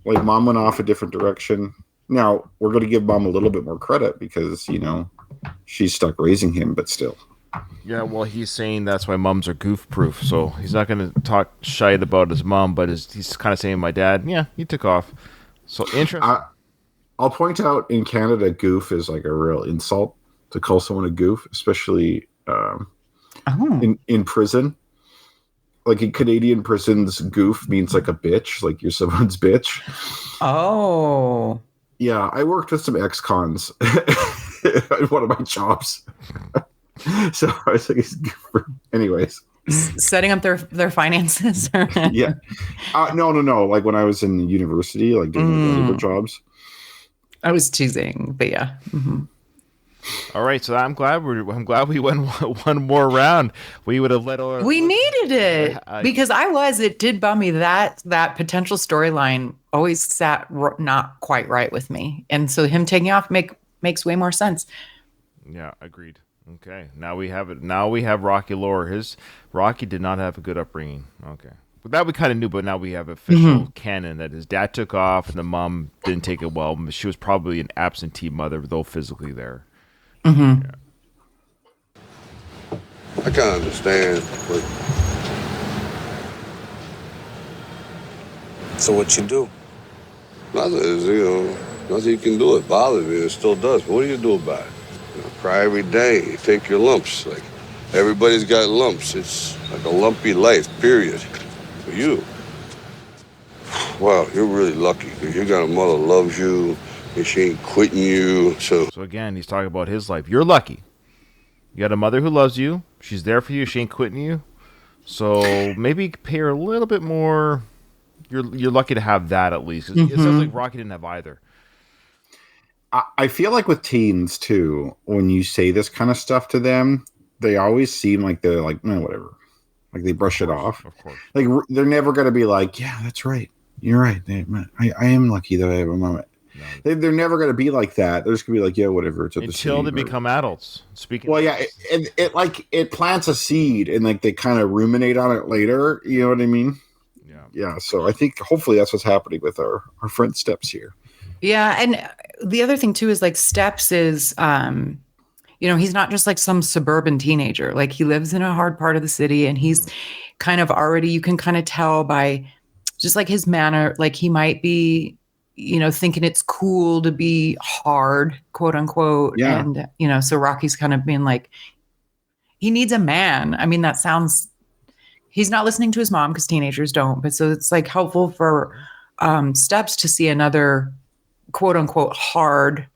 S4: Like mom went off a different direction. Now we're going to give mom a little bit more credit because she's stuck raising him, but still.
S1: Yeah, well, he's saying that's why moms are goof-proof, so he's not going to talk shite about his mom, but he's kind of saying my dad, yeah, he took off. So interesting.
S4: I'll point out in Canada, goof is like a real insult to call someone a goof, especially in prison. Like in Canadian prisons, goof means like a bitch, like you're someone's bitch.
S3: Oh.
S4: Yeah, I worked with some ex-cons at one of my jobs. So I was like, anyways.
S3: Setting up their finances.
S4: Yeah. No. Like when I was in university, like doing labor jobs.
S3: I was teasing, but yeah. Mm-hmm.
S1: All right, so I'm glad we went one more round. We would have let our.
S3: We needed it because it did bum me that potential storyline always sat not quite right with me, and so him taking off makes way more sense.
S1: Yeah, agreed. Okay, now we have it. Now we have Rocky lore. Rocky did not have a good upbringing. Okay, but that we kind of knew. But now we have official canon that his dad took off and the mom didn't take it well. She was probably an absentee mother, though physically there.
S3: Mm-hmm.
S1: Yeah.
S2: I can understand, but
S7: So what you do?
S2: Nothing is, nothing you can do. It bothers me. It still does. But what do you do about it? Cry every day. You take your lumps. Like, everybody's got lumps. It's like a lumpy life, period. For you, wow, you're really lucky. You got a mother who loves you, and she ain't quitting you. So
S1: again, he's talking about his life. You're lucky. You got a mother who loves you. She's there for you. She ain't quitting you. So maybe pay her a little bit more. You're lucky to have that at least. It sounds like Rocky didn't have either.
S4: I feel like with teens too, when you say this kind of stuff to them, they always seem like they're like, no, whatever. Like they brush it off.
S1: Of course.
S4: Like they're never going to be like, yeah, that's right. You're right. I am lucky that I have a mom. No. They're never going to be like that. They're just going to be like, yeah, whatever. It's
S1: until they become adults. Speaking.
S4: Well, yeah, it plants a seed, and like they kind of ruminate on it later. You know what I mean? Yeah. So I think hopefully that's what's happening with our friend Steps here.
S3: Yeah, and the other thing too is like Steps is, he's not just like some suburban teenager. Like he lives in a hard part of the city, and he's kind of already. You can kind of tell by just like his manner, like he might be, thinking it's cool to be hard, quote unquote.
S4: Yeah.
S3: And, so Rocky's kind of being like, he needs a man. I mean, that sounds, he's not listening to his mom because teenagers don't. But so it's like helpful for Steps to see another quote unquote hard,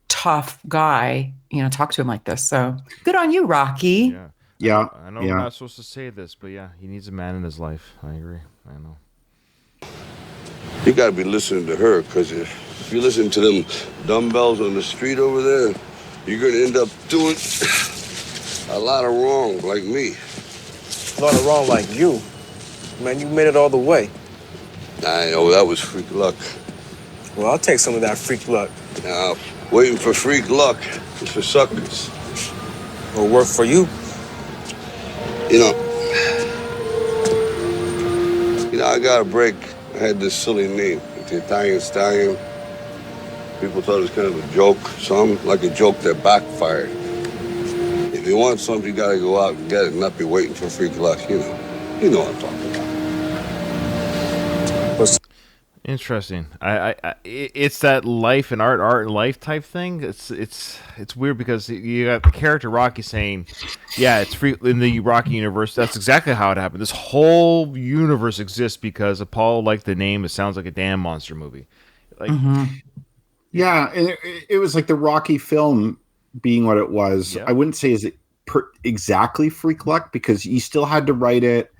S3: tough guy, talk to him like this. So good on you, Rocky.
S1: Yeah. I know we're not supposed to say this, but yeah, he needs a man in his life. I agree. I know.
S2: you got to be listening to her, because if you listen to them dumbbells on the street over there, you're going to end up doing a lot of wrong, like me.
S7: A lot of wrong like you. Man, you made it all the way.
S2: I know, that was freak luck.
S7: Well, I'll take some of that freak luck.
S2: Now, waiting for freak luck is for suckers.
S7: It'll work for you.
S2: I got a break. I had this silly name, the Italian Stallion. People thought it was kind of a joke. Some like a joke that backfired. If you want something, you gotta go out and get it, and not be waiting for freak luck. You know what I'm talking about.
S1: Interesting. It's that life and art and life type thing. It's weird because you got the character Rocky saying, "Yeah, it's free in the Rocky universe." That's exactly how it happened. This whole universe exists because of Paul liked the name. It sounds like a damn monster movie. Like,
S4: yeah, and it was like the Rocky film being what it was. Yeah. I wouldn't say is it exactly freak luck, because he still had to write it.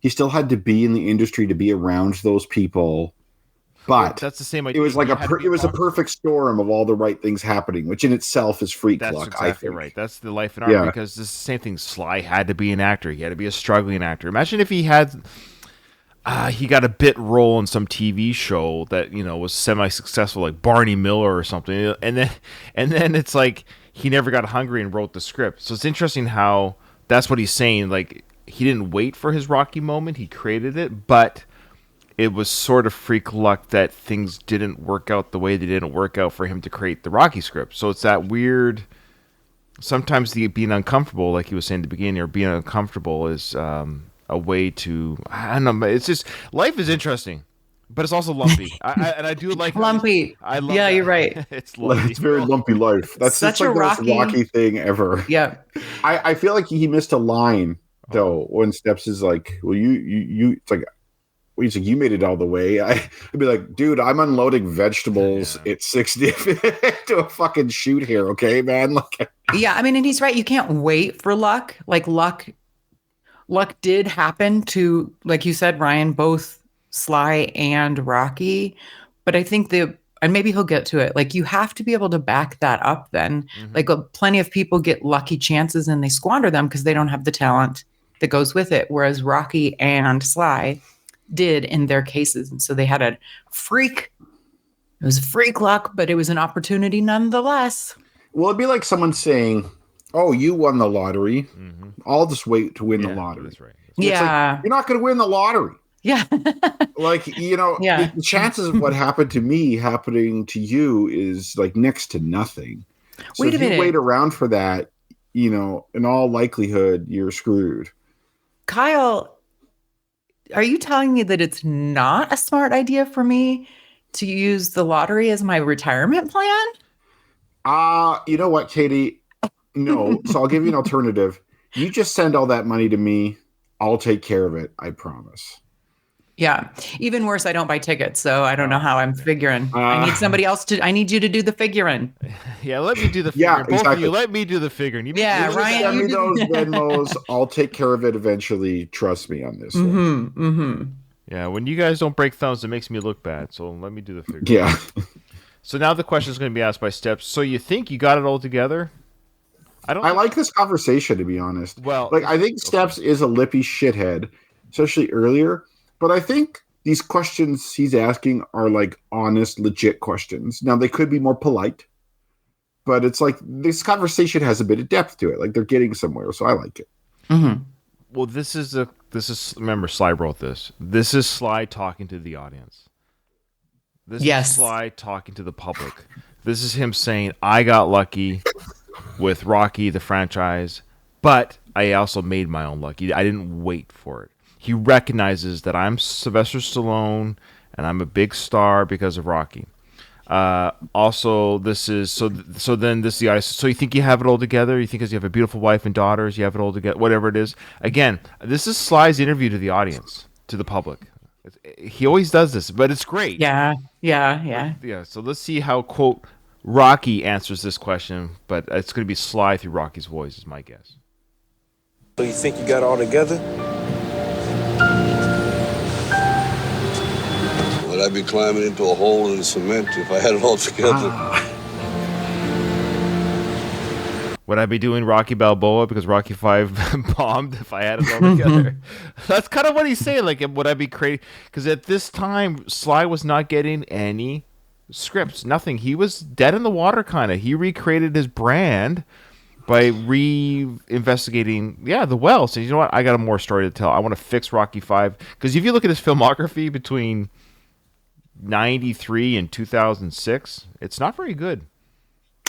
S4: He still had to be in the industry to be around those people. But
S1: that's the same idea.
S4: It was like it was a perfect storm of all the right things happening, which in itself is freak luck.
S1: That's exactly right. That's the life and art, because this is the same thing. Sly had to be an actor. He had to be a struggling actor. Imagine if he had he got a bit role in some TV show that was semi-successful, like Barney Miller or something, and then it's like he never got hungry and wrote the script. So it's interesting how that's what he's saying. Like, he didn't wait for his Rocky moment; he created it, but it was sort of freak luck that things didn't work out the way they didn't work out for him to create the Rocky script. So it's that weird, sometimes being uncomfortable, like he was saying at the beginning, or being uncomfortable is a way to, I don't know, it's just, life is interesting, but it's also lumpy. I do like
S3: lumpy.
S1: I love
S3: yeah,
S1: that.
S3: you're right.
S4: It's lumpy. It's very lumpy life. That's
S3: such
S4: like
S3: a
S4: the most Rocky thing ever.
S3: Yeah.
S4: I feel like he missed a line though, when Steps is like, well, you it's like, he's like, you made it all the way. I'd be like, dude, I'm unloading vegetables at 60 to a fucking shoot here, okay, man? Like,
S3: yeah, I mean, and he's right. You can't wait for luck. Like, luck did happen to, like you said, Ryan, both Sly and Rocky. But I think and maybe he'll get to it, like, you have to be able to back that up then. Like, plenty of people get lucky chances and they squander them because they don't have the talent that goes with it. Whereas Rocky and Sly did in their cases, and so they had it was freak luck, but it was an opportunity nonetheless.
S4: Well, it'd be like someone saying, oh, you won the lottery, I'll just wait to win the lottery.
S1: That's right.
S3: Yeah,
S4: like, you're not going to win the lottery.
S3: Yeah.
S4: Like, the chances of what happened to me happening to you is like next to nothing. So
S3: wait a minute.
S4: You wait around for that, in all likelihood, you're screwed.
S3: Kyle, are you telling me that it's not a smart idea for me to use the lottery as my retirement plan?
S4: You know what, Katie? No. So I'll give you an alternative. You just send all that money to me. I'll take care of it. I promise.
S3: Yeah. Even worse, I don't buy tickets, so I don't know how I'm figuring. I need somebody else to. I need you to do the figuring.
S1: Yeah, let me do the figuring.
S4: Yeah,
S1: Both
S4: exactly.
S1: of you, let me do the figuring.
S3: Yeah, Ryan,
S4: Send
S3: you
S4: me
S3: do
S4: those Venmos. I'll take care of it eventually. Trust me on this.
S1: Yeah, when you guys don't break thumbs, it makes me look bad. So let me do the figuring.
S4: Yeah.
S1: So now the question is going to be asked by Steps. So you think you got it all together?
S4: I like this conversation, to be honest.
S1: Well,
S4: like I think Steps is a lippy shithead, especially earlier. But I think these questions he's asking are like honest, legit questions. Now they could be more polite, but it's like this conversation has a bit of depth to it. Like they're getting somewhere, so I like it.
S1: Well, this is remember Sly wrote this. This is Sly talking to the audience. This is Sly talking to the public. This is him saying, I got lucky with Rocky, the franchise, but I also made my own luck. I didn't wait for it. He recognizes that I'm Sylvester Stallone and I'm a big star because of Rocky. Also, this is so then this is the audience. So you think you have it all together? You think because you have a beautiful wife and daughters, you have it all together, whatever it is. Again, this is Sly's interview to the audience, to the public. He always does this, but it's great.
S3: Yeah.
S1: So let's see how, quote, Rocky answers this question, but it's going to be Sly through Rocky's voice, is my guess.
S7: So you think you got it all together?
S2: Would I be climbing into a hole in the cement if I had it all together?
S1: Would I be doing Rocky Balboa because Rocky 5 bombed if I had it all together? That's kind of what he's saying. Like, would I be crazy? Because at this time, Sly was not getting any scripts, nothing. He was dead in the water, kind of. He recreated his brand by re-investigating, the well. So you know what? I got a more story to tell. I want to fix Rocky 5. Because if you look at his filmography between 93 and 2006, it's not very good.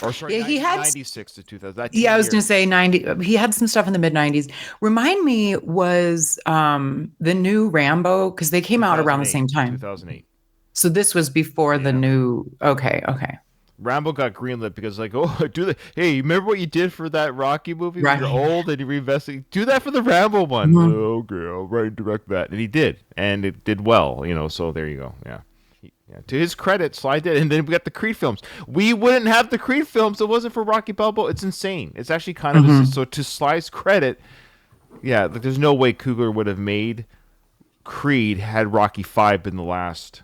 S1: Or sorry,
S3: he had
S1: 96 to 2000.
S3: I was going to say 90. He had some stuff in the mid 90s. Remind me, was the new Rambo, because they came out around the same time.
S1: 2008.
S3: So this was before the new. Okay.
S1: Rambo got greenlit because hey, you remember what you did for that Rocky movie when you're old and you reinvested? Do that for the Rambo one. Okay, I'll write and direct that. And he did, and it did well, so there you go. Yeah. To his credit, Sly did, and then we got the Creed films. We wouldn't have the Creed films if it wasn't for Rocky Balboa. It's insane. It's actually kind of so. To Sly's credit, there's no way Coogler would have made Creed had Rocky 5 been the last.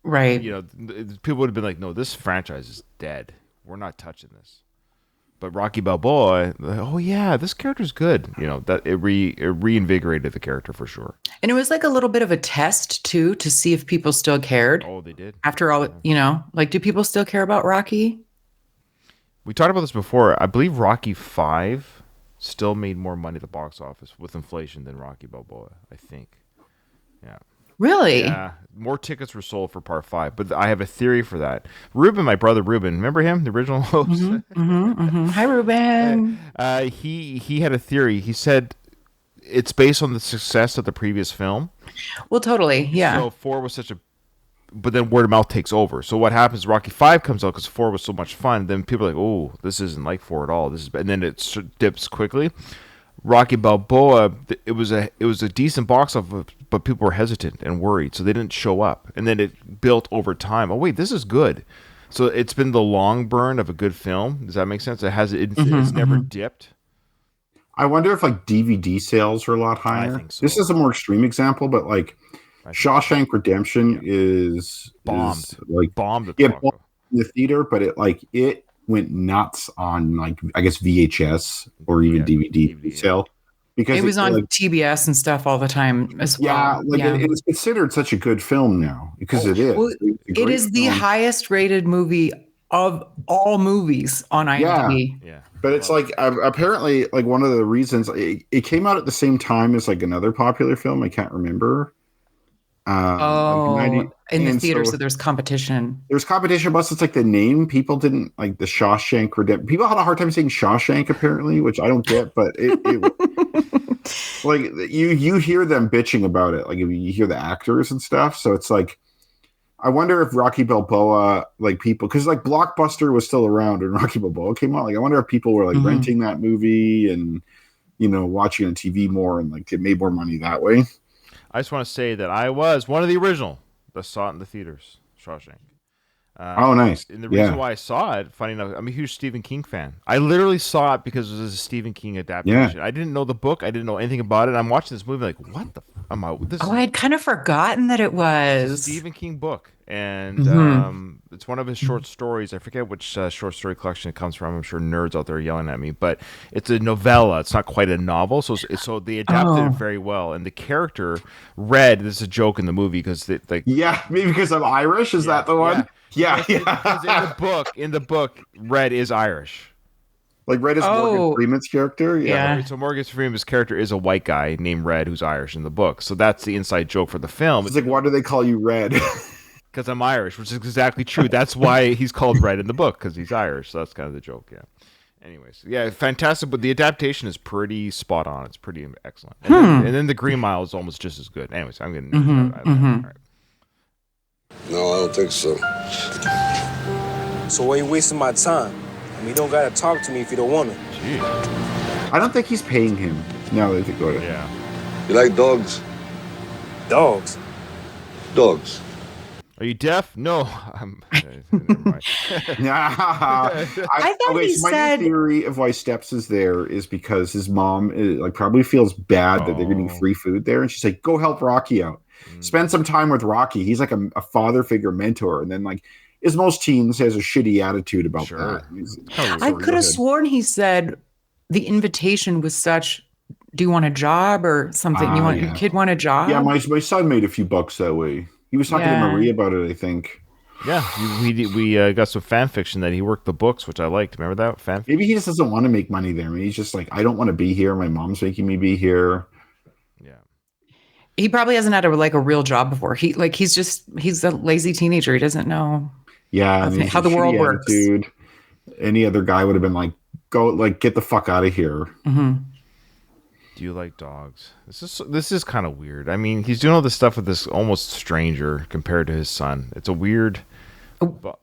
S3: Right.
S1: People would have been like, "No, this franchise is dead. We're not touching this." But Rocky Balboa, this character's good. That it reinvigorated the character for sure.
S3: And it was like a little bit of a test too, to see if people still cared.
S1: Oh, they did.
S3: After all, do people still care about Rocky?
S1: We talked about this before. I believe Rocky 5 still made more money at the box office with inflation than Rocky Balboa, I think. Yeah.
S3: Really?
S1: Yeah. More tickets were sold for part 5, but I have a theory for that. Ruben, my brother Ruben, remember him, the original host?
S3: Hi, Ruben.
S1: He had a theory. He said it's based on the success of the previous film.
S3: Well, totally, yeah.
S1: So 4 was but then word of mouth takes over. So what happens? Rocky 5 comes out because 4 was so much fun. Then people are like, "Oh, this isn't like 4 at all." And then it dips quickly. Rocky Balboa, it was a decent box office, but people were hesitant and worried, so they didn't show up. And then it built over time. Oh wait, this is good. So it's been the long burn of a good film. Does that make sense? It's never dipped.
S4: I wonder if like DVD sales are a lot higher.
S1: I think so.
S4: This is a more extreme example, but like Shawshank Redemption is
S1: bombed
S4: bombed in the theater, but it went nuts on I guess VHS or even DVD sale because
S3: it was on TBS and stuff all the time as well.
S4: It's considered such a good film now because it is.
S3: Well, it is the highest rated movie of all movies on IMDb.
S4: Yeah. But it's apparently one of the reasons it came out at the same time as another popular film. I can't remember.
S3: In the theater, so there's competition.
S4: There's competition, plus it's the name. People didn't like the Shawshank Redemption. People had a hard time saying Shawshank, apparently, which I don't get, but it like you hear them bitching about it. Like if you hear the actors and stuff. So it's like, I wonder if Rocky Balboa, like people, because like Blockbuster was still around when Rocky Balboa came out. Like I wonder if people were like renting that movie and watching on TV more and like it made more money that way.
S1: I just want to say that I was one of the original that saw it in the theaters, Shawshank.
S4: Oh, nice.
S1: And the reason why I saw it, funny enough, I'm a huge Stephen King fan. I literally saw it because it was a Stephen King adaptation. I didn't know the book. I didn't know anything about it. I'm watching this movie like, what the am I? This
S3: I had kind of forgotten that it was
S1: a Stephen King book. And it's one of his short stories. I forget which short story collection it comes from. I'm sure nerds out there are yelling at me. But it's a novella. It's not quite a novel. So they adapted it very well. And the character, Red, this is a joke in the movie because
S4: maybe because I'm Irish. Is that the one? Yeah.
S1: Because in the book, Red is Irish.
S4: Like Red is Morgan Freeman's character.
S3: Yeah.
S1: So Morgan Freeman's character is a white guy named Red who's Irish in the book. So that's the inside joke for the film.
S4: It's like, why do they call you Red?
S1: Because I'm Irish, which is exactly true. That's why he's called Red in the book, because he's Irish. So that's kind of the joke, yeah. Anyways, yeah, fantastic. But the adaptation is pretty spot on. It's pretty excellent. And then the Green Mile is almost just as good. Anyways, I'm getting all right.
S2: No, I don't think so.
S7: So why you wasting my time? I mean, you don't gotta talk to me if you don't want to.
S4: I don't think he's paying him. No, they think about it.
S1: Yeah.
S2: You like dogs?
S7: Dogs?
S2: Dogs.
S1: Are you deaf? No. Never mind.
S3: I thought he
S4: my
S3: said
S4: new theory of why Steps is there is because his mom probably feels bad that they're getting free food there, and she's like, "Go help Rocky out. Spend some time with Rocky. He's like a father figure mentor." And then like, as most teens, has a shitty attitude about that.
S3: I could have sworn he said the invitation was such, "Do you want a job?" or something. Your kid want a job?
S4: Yeah, my son made a few bucks that way. He was talking to Marie about it, I think.
S1: Yeah, we got some fan fiction that he worked the books, which I liked. Remember that fan?
S4: Maybe he just doesn't want to make money there. Maybe he's just like, I don't want to be here. My mom's making me be here.
S1: Yeah,
S3: he probably hasn't had a real job before. He's a lazy teenager. He doesn't know.
S4: Yeah,
S3: how the world works.
S4: Dude, any other guy would have been like, go, like, get the fuck out of here.
S1: Do you like dogs? This is kind of weird. I mean, he's doing all this stuff with this almost stranger compared to his son. It's a weird.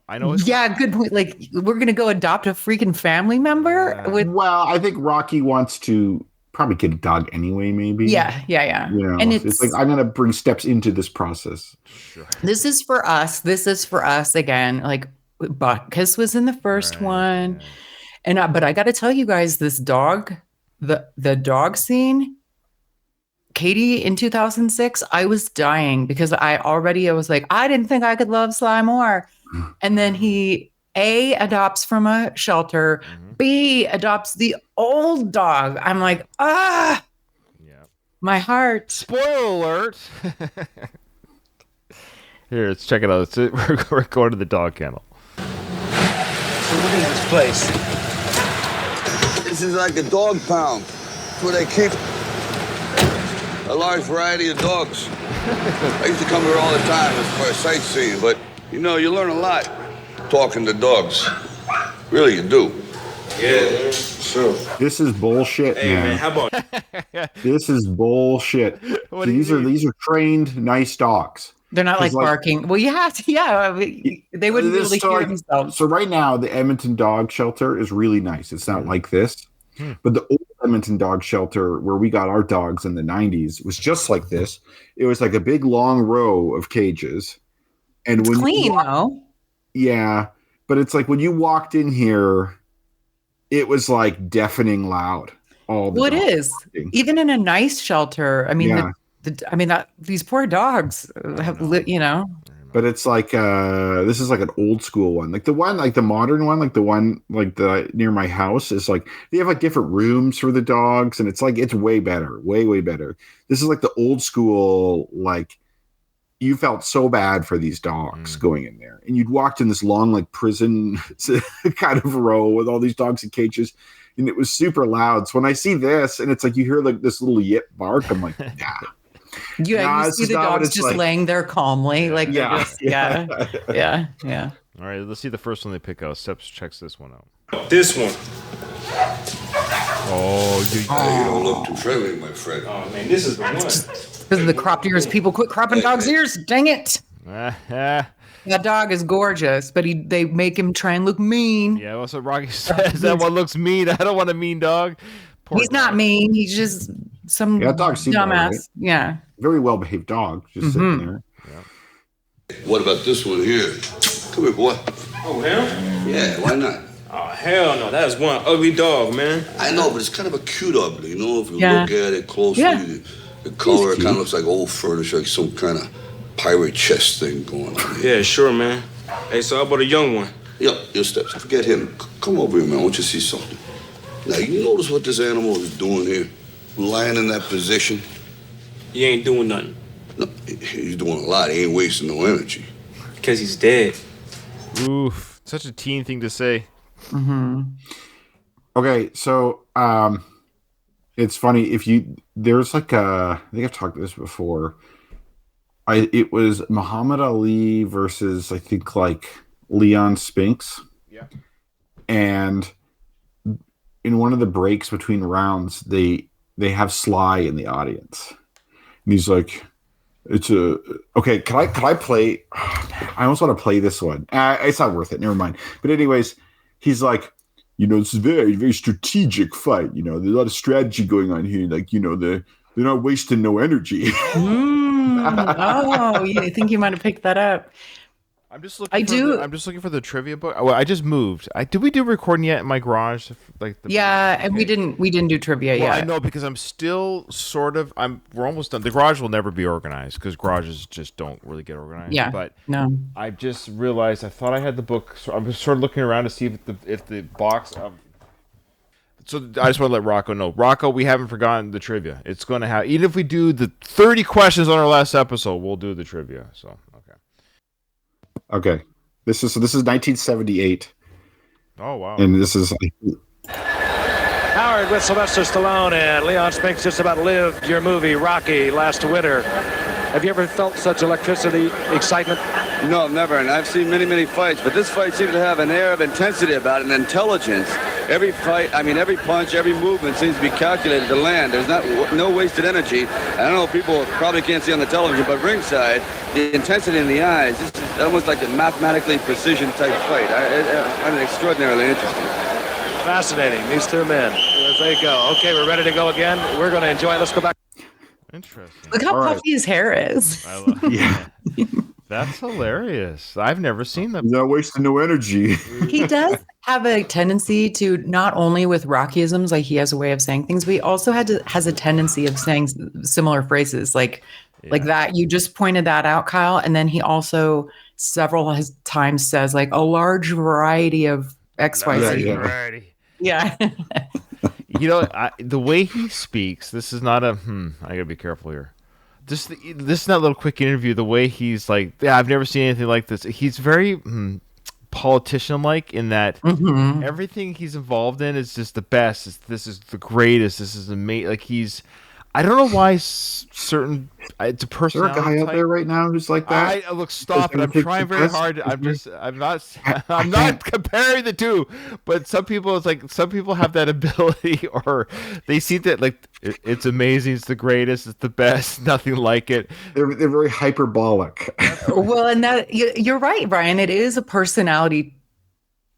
S1: I know.
S3: Good point. Like, we're gonna go adopt a freaking family member.
S4: Well, I think Rocky wants to probably get a dog anyway. Maybe.
S3: Yeah.
S4: And it's like, I'm gonna bring Steps into this process.
S1: Sure.
S3: This is for us again. Like, Butkus was in the first one, and but I got to tell you guys, this dog. The dog scene, Katie, in 2006, I was dying because I was like, I didn't think I could love Sly more. And then he A, adopts from a shelter, B, adopts the old dog. I'm like, my heart.
S1: Spoiler alert. Here, let's check it out. We're going to the dog kennel.
S7: So look at this place.
S2: This is like a dog pound. It's where they keep a large variety of dogs. I used to come here all the time for sightseeing, but you learn a lot talking to dogs. Really, you do. Yeah, sure.
S4: This is bullshit, man.
S7: How about
S4: this is bullshit. These are trained, nice dogs.
S3: They're not like barking. Well, you have to, they wouldn't really hear themselves.
S4: So right now, the Edmonton Dog Shelter is really nice. It's not like this. But the old Edmonton Dog Shelter, where we got our dogs in the 90s, was just like this. It was like a big, long row of cages. And
S3: it's clean, though.
S4: Yeah. But it's like when you walked in here, it was like deafening loud.
S3: It is. Even in a nice shelter. I mean, these poor dogs have,
S4: But it's like this is like an old school one, like the modern one, like the one like the near my house is like they have like different rooms for the dogs, and it's way better, way better. This is like the old school, like you felt so bad for these dogs going in there, and you'd walked in this long like prison kind of row with all these dogs in cages, and it was super loud. So when I see this, and it's like you hear like this little yip bark, I'm like, yeah.
S3: You see the dogs just laying there calmly, like
S1: yeah. All right, let's see the first one they pick out. Steps checks this one out.
S7: this one?
S2: You don't look too friendly, my friend.
S7: Oh man, this is the one.
S3: Because of the cropped ears, people quit cropping dogs' ears. Dang it! That dog is gorgeous, but they make him try and look mean.
S1: Yeah, well, so Rocky says that one looks mean. I don't want a mean dog.
S3: He's not mean. He's just some
S4: dog's
S3: dumbass.
S4: right?
S3: Yeah.
S4: Very well behaved dog, just sitting there.
S2: What about this one here? Come here, boy.
S7: Oh, hell?
S2: Yeah, why not?
S7: Oh, hell no. That is one ugly dog, man.
S2: I know, but it's kind of a cute ugly, you know? If you
S3: Yeah.
S2: look at it closely, the color kind of looks like old furniture, like some kind of pirate chest thing going on here.
S7: Yeah, sure, man. Hey, so how about a young one?
S2: Yep, your steps. Forget him. Come over here, man. I want you to see something. Now, you notice what this animal is doing here? Lying in that position?
S7: He ain't doing nothing.
S2: No, he's doing a lot. He ain't wasting no energy.
S7: Because he's dead.
S1: Oof. Such a teen thing to say.
S4: Okay, so it's funny there's like I think I've talked about this before. It was Muhammad Ali versus I think like Leon Spinks.
S1: Yeah. And
S4: in one of the breaks between rounds, they have Sly in the audience, and he's like, okay. Can I play? I almost want to play this one. It's not worth it. Never mind. But anyways, he's like, this is a very, very strategic fight. There's a lot of strategy going on here. Like, they're not wasting no energy.
S3: Oh, yeah. I think you might have picked that up.
S1: I'm just looking for the trivia book. Well, I just moved. Did we do recording yet in my garage?
S3: And we didn't do trivia yet.
S1: I know because I'm still we're almost done. The garage will never be organized because garages just don't really get organized.
S3: Yeah.
S1: But
S3: no.
S1: I just realized I thought I had the book. So I'm sort of looking around to see if the box of. So I just want to let Rocco know. Rocco, we haven't forgotten the trivia. It's going to have, even if we do the 30 questions on our last episode, we'll do the trivia. So
S4: okay. This is 1978.
S1: Oh wow.
S4: And this is
S8: Howard with Sylvester Stallone and Leon Spinks just about lived your movie Rocky last winter. Have you ever felt such electricity, excitement?
S9: No, never, and I've seen many, many fights, but this fight seems to have an air of intensity about it and intelligence. Every fight, every punch, every movement seems to be calculated to land. There's no wasted energy. I don't know, people probably can't see on the television, but ringside, the intensity in the eyes, this is almost like a mathematically precision type fight. I find it extraordinarily interesting.
S8: Fascinating, these two men. As they go. Okay, we're ready to go again. We're going to enjoy it. Let's go back.
S1: Interesting.
S3: Look how puffy his hair is.
S4: yeah.
S1: That's hilarious. I've never seen that.
S4: Not wasting no energy.
S3: He does have a tendency to, not only with Rockyisms, like he has a way of saying things, but he also has a tendency of saying similar phrases like that. You just pointed that out, Kyle. And then he also several times says like a large variety of XYZ. Yeah.
S1: The way he speaks, this is not I gotta be careful here. This is not a little quick interview. The way he's like, I've never seen anything like this. He's very politician-like in that everything he's involved in is just the best. This is the greatest. This is amazing. Like I don't know why certain. It's a personality.
S4: Is there a guy out there right now who's like that?
S1: Look, stop it! I'm trying very hard. I'm not comparing the two, but some people have that ability, or they see that like it's amazing, it's the greatest, it's the best, nothing like it.
S4: They're very hyperbolic.
S3: Well, and that you're right, Brian. It is a personality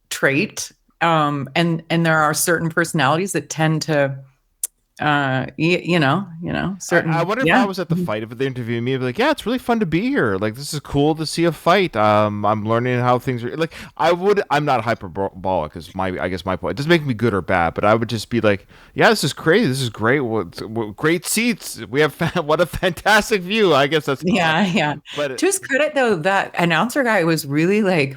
S3: trait, and there are certain personalities that tend to. Certain.
S1: I wonder if I was at the fight, if they interviewed me, I'd be like, yeah, it's really fun to be here. Like, this is cool to see a fight. I'm learning how things are. Like, I'm not hyperbolic, is I guess my point. It doesn't make me good or bad, but I would just be like, yeah, this is crazy. This is great. What great seats. We have, what a fantastic view. I guess that's.
S3: Yeah. But to his credit, though, that announcer guy was really like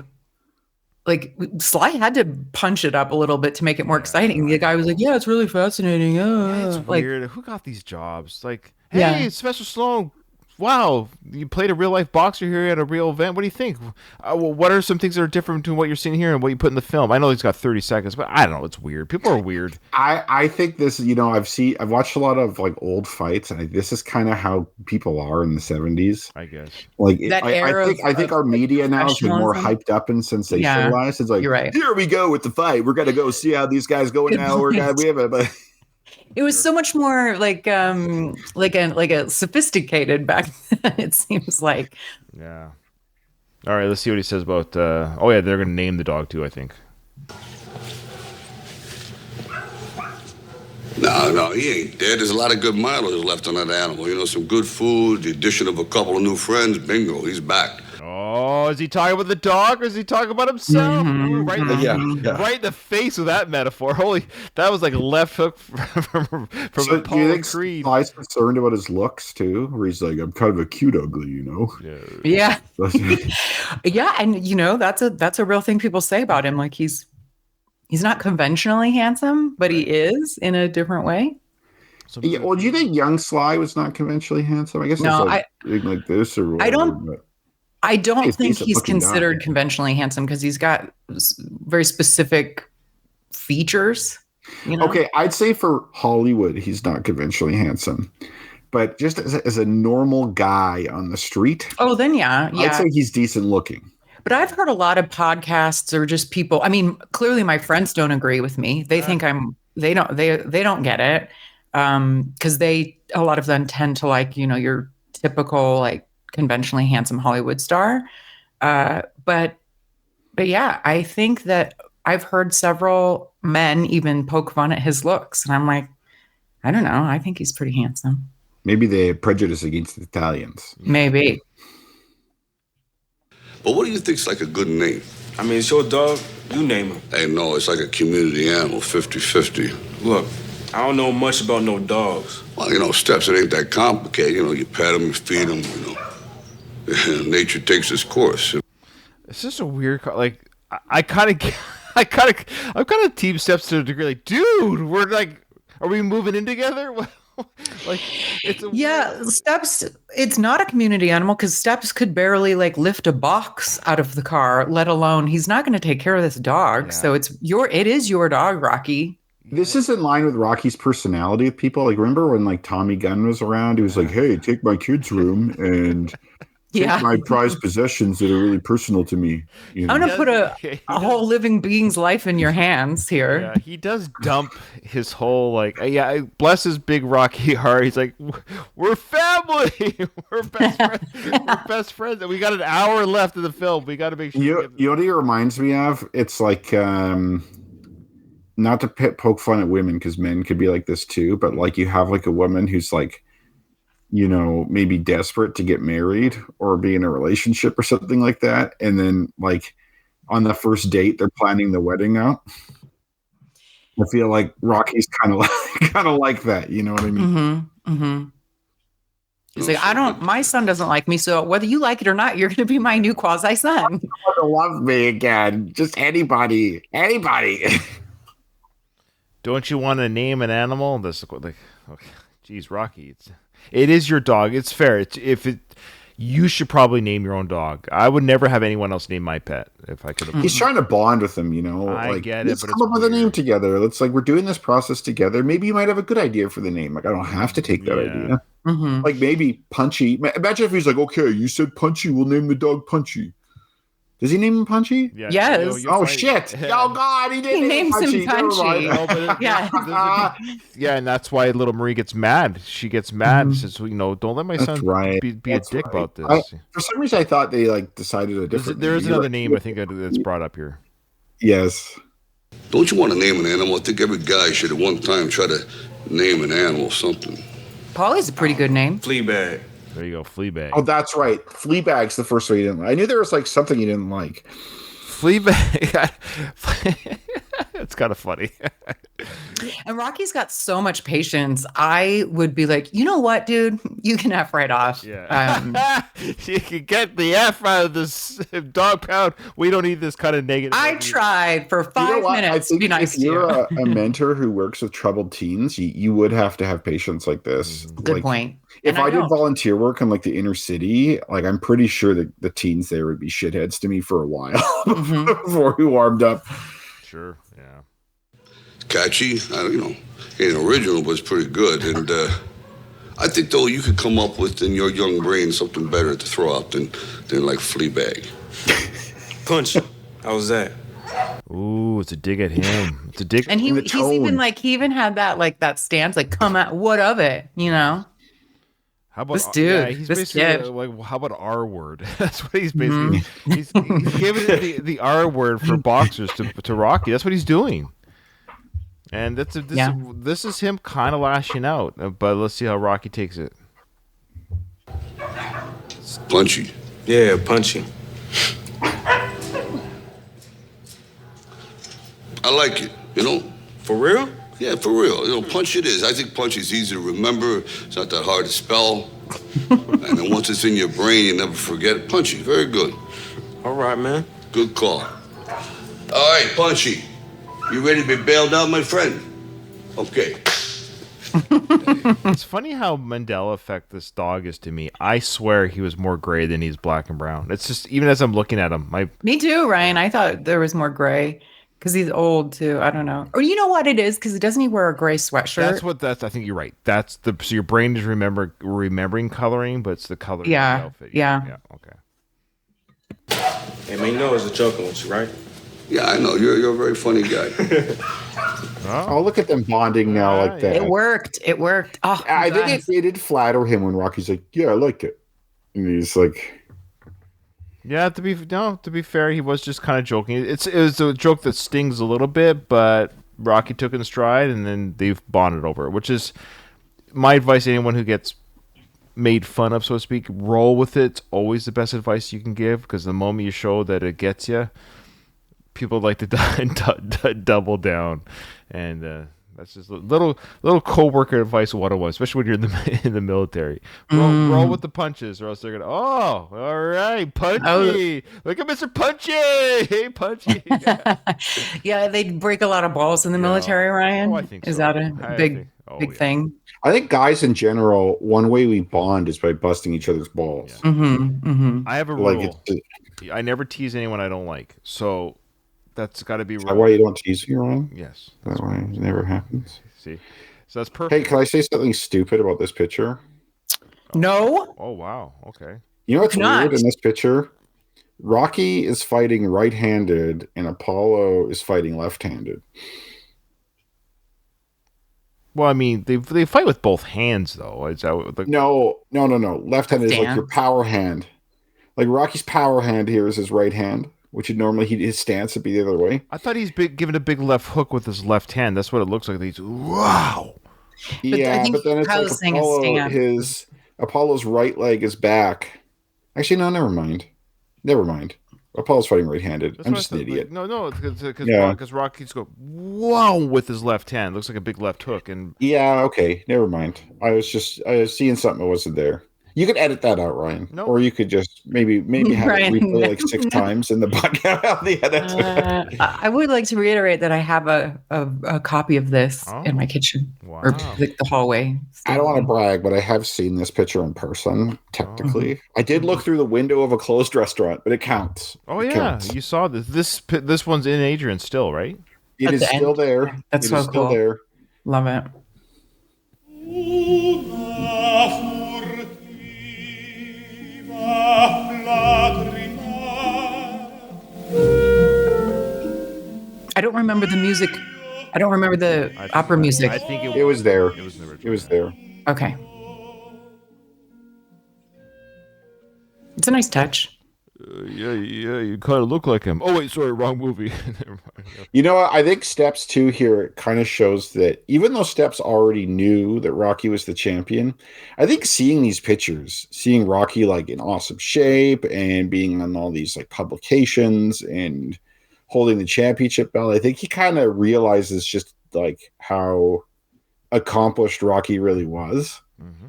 S3: Sly had to punch it up a little bit to make it more exciting. The guy was like, yeah, it's really fascinating.
S1: It's weird. Who got these jobs? Like, hey, Sylvester Stallone, wow, you played a real life boxer here at a real event. What do you think? What are some things that are different between what you're seeing here and what you put in the film? I know he's got 30 seconds, but I don't know. It's weird. People are weird.
S4: I think this, I've watched a lot of like old fights, and this is kind of how people are in the 70s.
S1: I guess.
S4: Like I think our media now is more hyped up and sensationalized. It's like,
S3: you're right.
S4: Here we go with the fight. We're gonna go see how these guys go now. We have a.
S3: It was so much more like a sophisticated back then, it seems like.
S1: Yeah. All right, let's see what he says about. They're going to name the dog too, I think.
S9: No, he ain't dead. There's a lot of good mileage left on that animal. You know, some good food, the addition of a couple of new friends. Bingo, he's back.
S1: Oh, is he talking about the dog or is he talking about himself? Ooh, right, right in the face with that metaphor. Holy, that was like a left hook from
S4: so
S1: Paul Creed.
S4: Sly's concerned about his looks too, where he's like, I'm kind of a cute ugly, you know?
S3: Yeah. Yeah, and you know, that's a real thing people say about him. Like he's not conventionally handsome, but he is in a different way.
S4: Yeah, well, do you think young Sly was not conventionally handsome? I guess
S3: no,
S4: it's like this or whatever.
S3: I don't think he's considered conventionally handsome because he's got very specific features. You know?
S4: Okay, I'd say for Hollywood, he's not conventionally handsome. But just as a normal guy on the street,
S3: then yeah.
S4: I'd say he's decent looking.
S3: But I've heard a lot of podcasts or just people. I mean, clearly my friends don't agree with me. They think they don't get it because a lot of them tend to like, you know, your typical like conventionally handsome Hollywood star. But yeah, I think that I've heard several men even poke fun at his looks, and I'm like, I don't know. I think he's pretty handsome.
S4: Maybe they have prejudice against the Italians.
S3: Maybe.
S9: But what do you think's like a good name?
S7: I mean, it's your dog. You name him.
S9: Hey, no, it's like a community animal, 50-50.
S7: Look, I don't know much about no dogs.
S9: Well, you know, Steps, it ain't that complicated. You know, you pet them, you feed them, you know. Nature takes its course.
S1: It's just a weird, like, I'm kind of Team Steps to a degree. Like, dude, we're like, are we moving in together? Like, it's
S3: Steps. It's not a community animal because Steps could barely like lift a box out of the car, let alone he's not going to take care of this dog. Yeah. So it is your dog, Rocky.
S4: This is in line with Rocky's personality with people. Like, remember when like Tommy Gunn was around? He was like, "Hey, take my kid's room and take my prized possessions that are really personal to me." You know?
S3: I'm gonna put a whole living being's life in your hands here.
S1: Yeah, he does dump his whole like. Bless his big Rocky heart. He's like, "We're family. We're best friends. We're best friends." And we got an hour left of the film. We got to make sure.
S4: You know what he reminds me of? It's like. Not to poke fun at women because men could be like this too, but like you have like a woman who's like, you know, maybe desperate to get married or be in a relationship or something like that. And then like on the first date, they're planning the wedding out. I feel like Rocky's kind of like that. You know what I mean?
S3: Mm-hmm. Mm-hmm. He's like, my son doesn't like me. So whether you like it or not, you're going to be my new quasi son.
S4: You want to love me again. Just anybody.
S1: Don't you want to name an animal? Geez, Rocky, it is your dog. It's fair. You should probably name your own dog. I would never have anyone else name my pet if I could.
S4: He's trying to bond with them, you know.
S1: I get it.
S4: Let's come up with a name together. Let's we're doing this process together. Maybe you might have a good idea for the name. Like I don't have to take that idea.
S3: Mm-hmm.
S4: Like maybe Punchy. Imagine if he's like, okay, you said Punchy, we'll name the dog Punchy. Does he name him Punchy?
S1: Yeah.
S3: Yes.
S4: Shit. Oh, God. He names him Punchy.
S1: Yeah, and that's why little Marie gets mad. She gets mad and says, you know, don't let my son be a dick about this.
S4: For some reason, I thought they decided a different
S1: There is another name I think that's brought up here.
S4: Yes.
S9: Don't you want to name an animal? I think every guy should at one time try to name an animal something.
S3: Paulie's a pretty good name.
S7: Fleabag.
S1: There you go, Fleabag.
S4: Oh, that's right. Fleabag's the first one you didn't like. I knew there was like something you didn't like.
S1: Fleabag. It's kind of funny.
S3: And Rocky's got so much patience. I would be like, you know what, dude? You can F right off.
S1: Yeah. You can get the F out of this dog pound. We don't need this kind of negative.
S3: I tried for 5 minutes to be nice to you.
S4: If you're a mentor who works with troubled teens, you would have to have patience like this.
S3: Good point.
S4: If I did volunteer work in like the inner city, like I'm pretty sure that the teens there would be shitheads to me for a while before we warmed up.
S1: Sure, yeah.
S9: Catchy, ain't original, but it's pretty good. And I think though you could come up with in your young brain something better to throw out than like Fleabag.
S7: Punchy. How was that?
S1: Ooh. Ooh, it's a dig at him. It's a dig.
S3: And
S4: in the
S3: he's
S4: tone.
S3: even like, he even had that stance, like, come out, what of it, you know?
S1: How about
S3: This dude,
S1: Yeah, he's
S3: this
S1: basically
S3: kid.
S1: like, how about R word? That's what he's basically. He's giving the R word for boxers to Rocky. That's what he's doing. And this is him kind of lashing out. But let's see how Rocky takes it.
S2: Punchy.
S7: Yeah, Punchy.
S2: I like it, you know?
S7: For real?
S2: Yeah, for real. You know, Punch it is. I think Punch is easy to remember. It's not that hard to spell. And then once it's in your brain, you never forget it. Punchy, very good.
S7: All right, man.
S2: Good call. All right, Punchy. You ready to be bailed out, my friend? Okay.
S1: It's funny how Mandela effect this dog is to me. I swear he was more gray than he's black and brown. It's just, even as I'm looking at him,
S3: Me too, Ryan. I thought there was more gray because he's old too. I don't know. Or you know what it is? Because doesn't he wear a gray sweatshirt?
S1: I think you're right. So your brain is remembering coloring, but it's the color of the outfit.
S3: Yeah.
S1: Okay.
S7: Hey, man, you know it's a joking with you, right?
S2: Yeah, I know. You're a very funny guy.
S4: Oh, look at them bonding now like that.
S3: It worked. Oh,
S4: I think it did flatter him when Rocky's like, yeah, I like it. And he's like...
S1: Yeah, to be fair, he was just kind of joking. It was a joke that stings a little bit, but Rocky took it in stride, and then they've bonded over it, which is my advice to anyone who gets made fun of, so to speak. Roll with it. It's always the best advice you can give, because the moment you show that it gets you, people like to double down, and that's just a little co-worker advice 101, especially when you're in the military. Roll with the punches, or else they're gonna. Oh, all right, Punchy. Look at Mr. Punchy. Hey, Punchy.
S3: Yeah, they break a lot of balls in the military, Ryan.
S1: I think
S3: Is
S1: so.
S3: that a big thing?
S4: I think guys in general, one way we bond is by busting each other's balls.
S1: Yeah.
S3: Mm-hmm.
S1: I have a rule. I never tease anyone I don't like. So that's got to be
S4: right. Why you don't tease me, Ryan?
S1: Yes.
S4: That's why it never happens.
S1: See, so that's perfect.
S4: Hey, can I say something stupid about this picture?
S3: No.
S1: Oh wow. Okay.
S4: You know what's weird in this picture? Rocky is fighting right-handed, and Apollo is fighting left-handed.
S1: Well, I mean, they fight with both hands, though. Is that
S4: No. Left-handed is like your power hand. Like Rocky's power hand here is his right hand, which would normally his stance would be the other way.
S1: I thought he's given a big left hook with his left hand. That's what it looks like. Wow.
S4: Yeah, but then it's like Apollo's right leg is back. Actually, no, never mind. Apollo's fighting right-handed. I'm just an idiot.
S1: Because Rocky's go wow with his left hand. Looks like a big left hook. And
S4: yeah, okay, never mind. I was seeing something that wasn't there. You could edit that out, Ryan.
S1: No.
S4: Or you could just maybe have
S3: Ryan,
S4: it replay like 6 times in the podcast. The edit.
S3: I would like to reiterate that I have a copy of this in my kitchen or the hallway.
S4: I don't want to brag, but I have seen this picture in person, technically. I did look through the window of a closed restaurant, but it counts.
S1: You saw this. This one's in Adrian still, right?
S4: It is still there.
S3: That's so cool.
S4: Still there.
S3: Love it. I don't remember the music. I don't remember the opera music.
S1: I think
S4: it was there.
S1: It was there.
S3: Okay. It's a nice touch.
S1: Yeah, you kind of look like him. Oh, wait, sorry, wrong movie. Never mind.
S4: You know what? I think Steps 2 here kind of shows that even though Steps already knew that Rocky was the champion, I think seeing these pictures, seeing Rocky like in awesome shape and being on all these like publications and holding the championship belt, I think he kind of realizes just like how accomplished Rocky really was.
S1: Mm-hmm.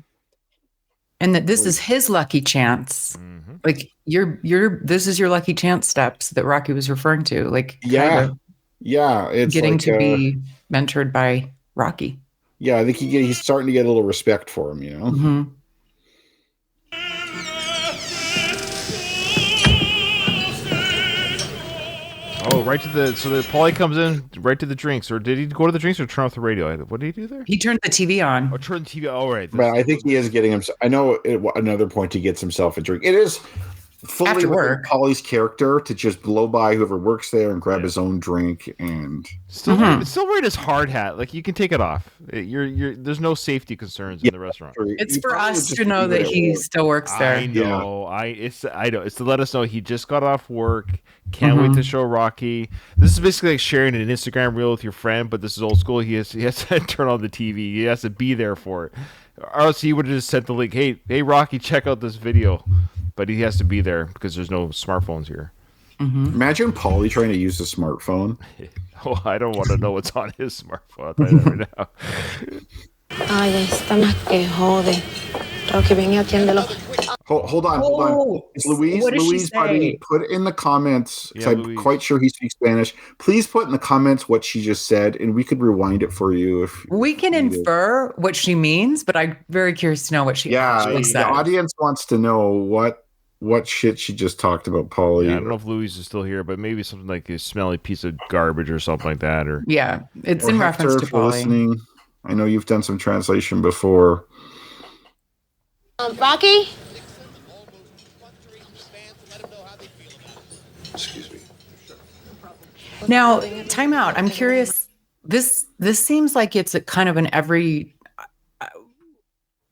S3: And that this is his lucky chance.
S1: Mm-hmm.
S3: Like this is your lucky chance, Steps, that Rocky was referring to. Like
S4: it's
S3: getting
S4: like,
S3: to be mentored by Rocky.
S4: Yeah, I think he's starting to get a little respect for him, you know.
S3: Mm-hmm.
S1: Oh, so the Paulie comes in right to the drinks, or did he go to the drinks or turn off the radio? What did he do there?
S3: He turned the TV on.
S1: Oh, turn the TV. All right.
S4: But I think he is getting himself. I know another point he gets himself a drink. It is fully
S3: After
S4: within
S3: work.
S4: Paulie's character to just blow by whoever works there and grab his own drink and
S1: Still wearing his hard hat. Like, you can take it off. There's no safety concerns in the restaurant.
S3: It's for us to know that he still works there.
S1: I know. I know. It's to let us know he just got off work. Can't wait to show Rocky. This is basically like sharing an Instagram reel with your friend, but this is old school. He has to turn on the TV. He has to be there for it. Or else he would have just sent the link. Hey Rocky, check out this video. But he has to be there because there's no smartphones here.
S4: Imagine Paulie trying to use a smartphone.
S1: Oh, I don't want to know what's on his smartphone. I'll tell you that right now.
S10: Ay, está más que jode. Rocky, ven y atiéndelo.
S4: Hold on. It's Louise.
S3: What does she
S4: Louise, buddy,
S3: say?
S4: put it in the comments.
S1: Yeah,
S4: I'm
S1: Louise.
S4: quite sure he speaks Spanish. Please put in the comments what she just said, and we could rewind it for you. If
S3: We can infer what she means, but I'm very curious to know what she actually
S4: the
S3: said.
S4: audience wants to know what shit she just talked about, Paulie.
S1: Yeah, I don't know if Louise is still here, but maybe something like a smelly piece of garbage or something like that. Or
S3: Yeah, it's
S4: Or
S3: in
S4: Hector,
S3: reference to
S4: if you're
S3: Paulie.
S4: listening. I know you've done some translation before.
S10: Rocky?
S2: Excuse me.
S3: Now, time out. I'm curious. This seems like it's a kind of an every.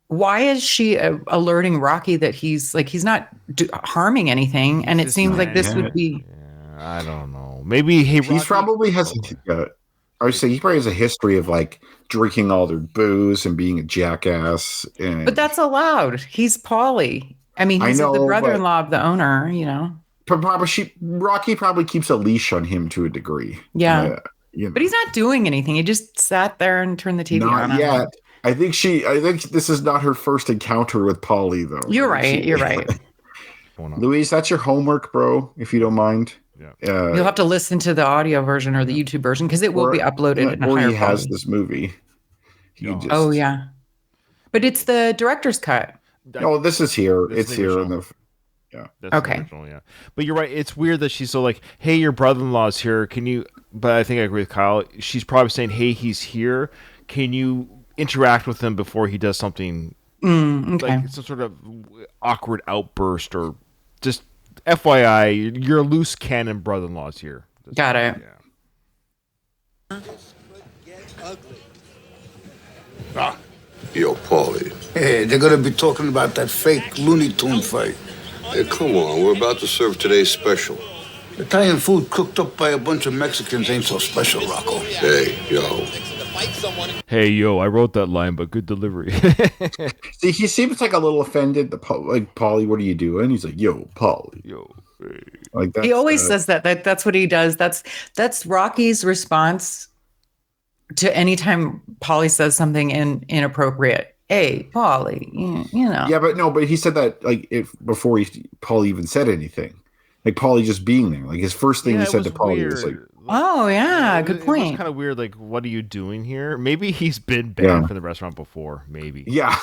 S3: Why is she alerting Rocky that he's not harming anything? And it
S1: Just
S3: seems like this
S4: not
S3: would
S4: yet.
S3: be.
S1: I don't know. Maybe
S4: He
S1: Rocky-
S4: probably has. I would say he probably has a history of like drinking all their booze and being a jackass. And
S3: But that's allowed. He's Paulie. I mean, he's
S4: I know,
S3: the brother-in-law of the owner.
S4: Rocky probably keeps a leash on him to a degree.
S3: Yeah.
S4: You know.
S3: But he's not doing anything. He just sat there and turned the TV on.
S4: Not yet. I think this is not her first encounter with Paulie, though.
S3: You're right. You're right.
S4: Louise, that's your homework, bro, if you don't mind.
S1: Yeah.
S3: You'll have to listen to the audio version or the YouTube version because it will be uploaded in a
S4: or
S3: higher
S4: he has
S3: quality.
S4: this movie.
S3: Oh yeah, but it's the director's cut.
S4: Oh, this is here.
S1: This
S4: It's
S1: is the
S4: here in
S1: original.
S4: the. Yeah.
S1: That's the original, yeah. But you're right. It's weird that she's so like, hey, your brother-in-law's here. Can you? But I think I agree with Kyle. She's probably saying, hey, he's here. Can you interact with him before he does something
S3: Okay.
S1: like some sort of awkward outburst or just FYI, your loose cannon brother-in-law's here.
S3: Got it.
S2: Yo, Paulie.
S11: Hey, they're gonna be talking about that fake Looney Tune fight.
S2: Hey, come on. We're about to serve today's special.
S11: Italian food cooked up by a bunch of Mexicans ain't so special, Rocco.
S2: Hey, yo.
S1: Hey, yo, I wrote that line, but good delivery.
S4: See, he seems like a little offended. Like, Paulie, what are you doing? He's like, yo, Paulie.
S1: Yo. Hey.
S4: Like that.
S3: He always says that. That's what he does. That's Rocky's response to any time Paulie says something inappropriate. Hey, Paulie, you know.
S4: Yeah, but he said that like before Paulie even said anything. Like Paulie just being there. Like his first thing he said to Paulie was like,
S3: oh yeah, good
S1: It
S3: point.
S1: was kind of weird. Like, what are you doing here? Maybe he's been banned from the restaurant before. Maybe.
S4: yeah,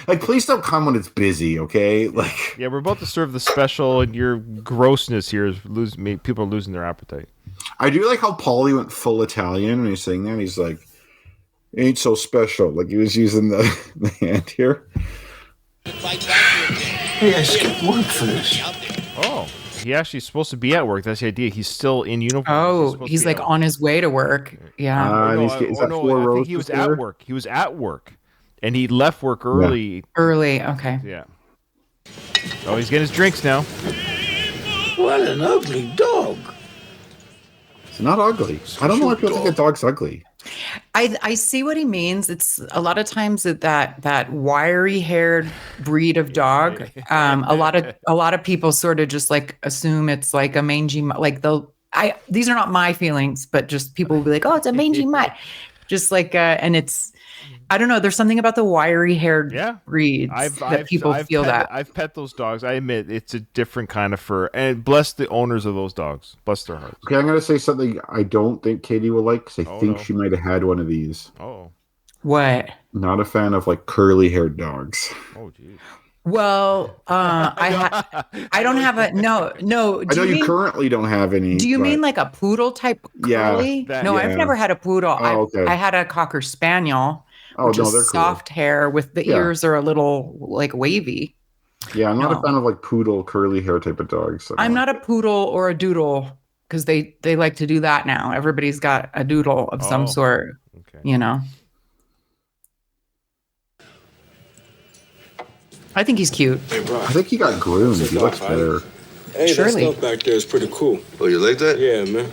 S4: like please don't come when it's busy, okay? Like,
S1: Yeah, we're about to serve the special, and your grossness here is people are losing their appetite.
S4: I do like how Paulie went full Italian when he's saying that. He's like, ain't so special. Like he was using the hand here.
S11: Hey, I skipped work for this.
S1: Oh, he actually is supposed to be at work. That's the idea. He's still in uniform.
S3: Oh, he's like on his way to work. Yeah.
S4: And he's getting that four
S1: I
S4: rows
S1: think he was
S4: there?
S1: at work. He was at work, and he left work early.
S3: Early. Okay.
S1: Yeah. Oh, he's getting his drinks now.
S11: What an ugly dog.
S4: It's not ugly. I don't know why people think a dog's ugly.
S3: I see what he means. It's a lot of times that wiry haired breed of dog. A lot of people sort of just like assume it's like a mangy, these are not my feelings, but just people will be like, oh, it's a mangy mutt. Just like, and it's, I don't know. There's something about the wiry haired breeds that people feel that.
S1: I've pet those dogs. I admit it's a different kind of fur, and bless the owners of those dogs. Bless their hearts.
S4: Okay, I'm gonna say something I don't think Katie will like because I think she might have had one of these.
S1: Oh.
S3: What?
S4: Not a fan of like curly haired dogs.
S1: Oh, geez.
S3: Well, I don't have a no.
S4: I know you currently don't have any.
S3: Do you mean like a poodle type curly?
S4: Yeah,
S3: no, I've never had a poodle.
S4: Oh, okay.
S3: I had a Cocker Spaniel,
S4: Oh,
S3: which
S4: no,
S3: is
S4: they're cool.
S3: soft hair with the ears are a little like wavy.
S4: Yeah, I'm not
S3: No.
S4: a fan of like poodle, curly hair type of dogs.
S3: I'm not a poodle or a doodle because they like to do that now. Everybody's got a doodle of some sort, you know. I think he's cute.
S11: Hey, bro.
S4: I think he got groomed. He looks better.
S7: Hey,
S3: Surely.
S7: that stuff back there is pretty cool.
S2: Oh, you like that?
S7: Yeah, man.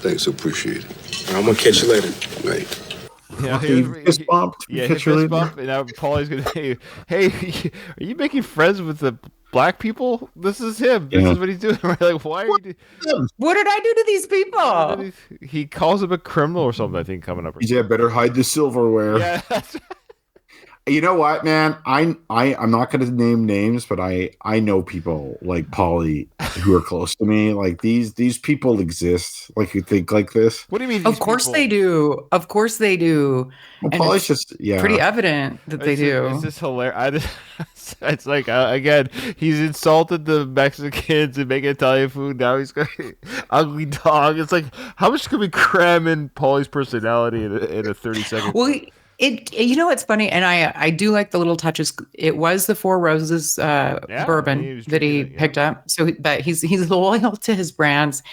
S2: Thanks, appreciate it.
S7: I'm gonna catch you later.
S2: Right.
S1: Yeah,
S4: fist bumped.
S1: Yeah,
S4: Catch
S1: fist
S4: you later.
S1: bump, and now Paulie's gonna hey, are you making friends with the black people? This is him. This is what he's doing. We're like, why are you doing?
S3: What did I do to these people?
S1: He calls him a criminal or something. I think coming up.
S4: Yeah, better hide the silverware.
S1: Yeah.
S4: You know what, man? I'm not going to name names, but I know people like Paulie who are close to me. Like these people exist. Like you think like this.
S1: What do you mean?
S3: Of course they do. Of course they do.
S4: Well,
S3: And
S4: Paulie's just
S3: pretty evident that they do.
S1: It's just hilarious. It's like again, he's insulted the Mexicans and making Italian food. Now he's got ugly dog. It's like how much can we cram in Paulie's personality in a 30-second?
S3: Well, you know what's funny, and I do like the little touches. It was the Four Roses bourbon that he picked up, so but he's loyal to his brands.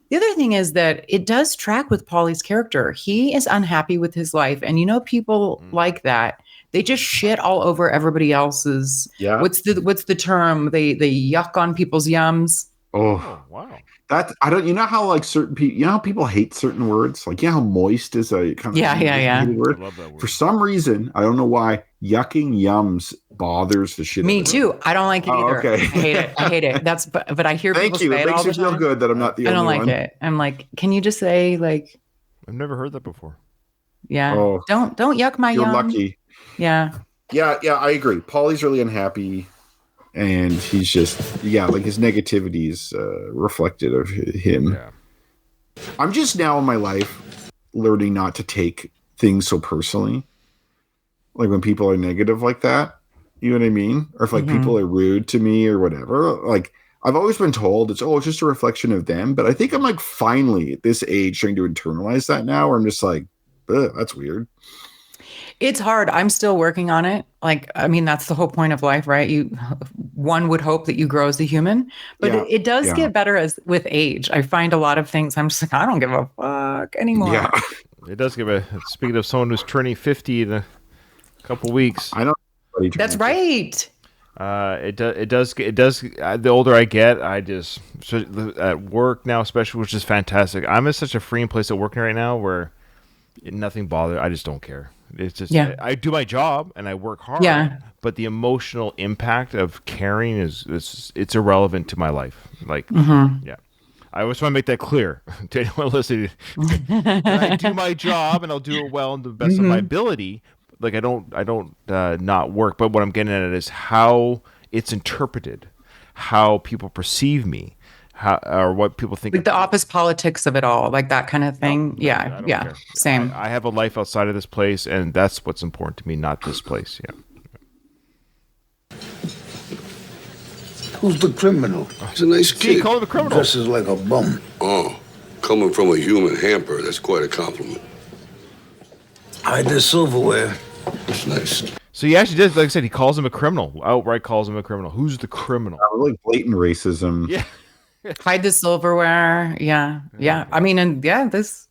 S3: The other thing is that it does track with Paulie's character. He is unhappy with his life, and you know people like that. They just shit all over everybody else's.
S4: Yeah.
S3: What's the term? They yuck on people's yums.
S4: Oh
S1: wow.
S4: That I don't. You know how like certain people. You know how people hate certain words. Like you know how moist is a kind of hated word.
S1: I love that word.
S4: For some reason, I don't know why. Yucking yums bothers the shit.
S3: Me too. I don't like it either.
S4: Okay.
S3: I hate it. That's but I hear
S4: Thank
S3: people
S4: you.
S3: say
S4: It
S3: it all
S4: makes
S3: the
S4: you feel
S3: time.
S4: good that I'm not the
S3: I
S4: only
S3: don't like
S4: one.
S3: it. I'm like, can you just say like,
S1: I've never heard that before.
S3: yeah,
S4: Oh,
S3: don't yuck my
S4: You're
S3: yum.
S4: lucky.
S3: Yeah.
S4: Yeah, I agree. Paulie's really unhappy, and he's just like his negativity is reflected of him.
S1: Yeah.
S4: I'm just now in my life learning not to take things so personally. Like when people are negative like that, you know what I mean? Or if like people are rude to me or whatever. Like I've always been told it's just a reflection of them. But I think I'm like finally at this age trying to internalize that now, where I'm just like, ugh, that's weird.
S3: It's hard. I'm still working on it. Like, I mean, that's the whole point of life, right? One would hope that you grow as a human, but it does get better as with age. I find a lot of things I'm just like, I don't give a fuck anymore.
S4: Yeah.
S1: It does give speaking of someone who's turning 50 in a couple weeks.
S4: I know.
S3: That's right.
S1: It does. The older I get, at work now, especially, which is fantastic. I'm in such a freeing place at working right now where nothing bothers. I just don't care. It's just I do my job and I work hard.
S3: Yeah.
S1: But the emotional impact of caring it's irrelevant to my life. Like, yeah. I always want to make that clear to anyone listening. I do my job and I'll do it well and the best of my ability. Like I don't not work, but what I'm getting at is how it's interpreted, how people perceive me, or what people think.
S3: Like the office politics of it all, like that kind of thing.
S1: No, I don't care.
S3: Same.
S1: I have a life outside of this place, and that's what's important to me, not this place. Yeah.
S11: Who's the criminal?
S2: He's a nice kid.
S1: See, call him a criminal.
S11: Dresses like a bum.
S2: Oh, coming from a human hamper, that's quite a compliment.
S11: Hide the silverware.
S2: That's nice.
S1: So he actually does, like I said, he calls him a criminal. Outright calls him a criminal. Who's the criminal?
S4: Like blatant racism.
S1: Yeah.
S3: Hide the silverware. Yeah. I mean, and this.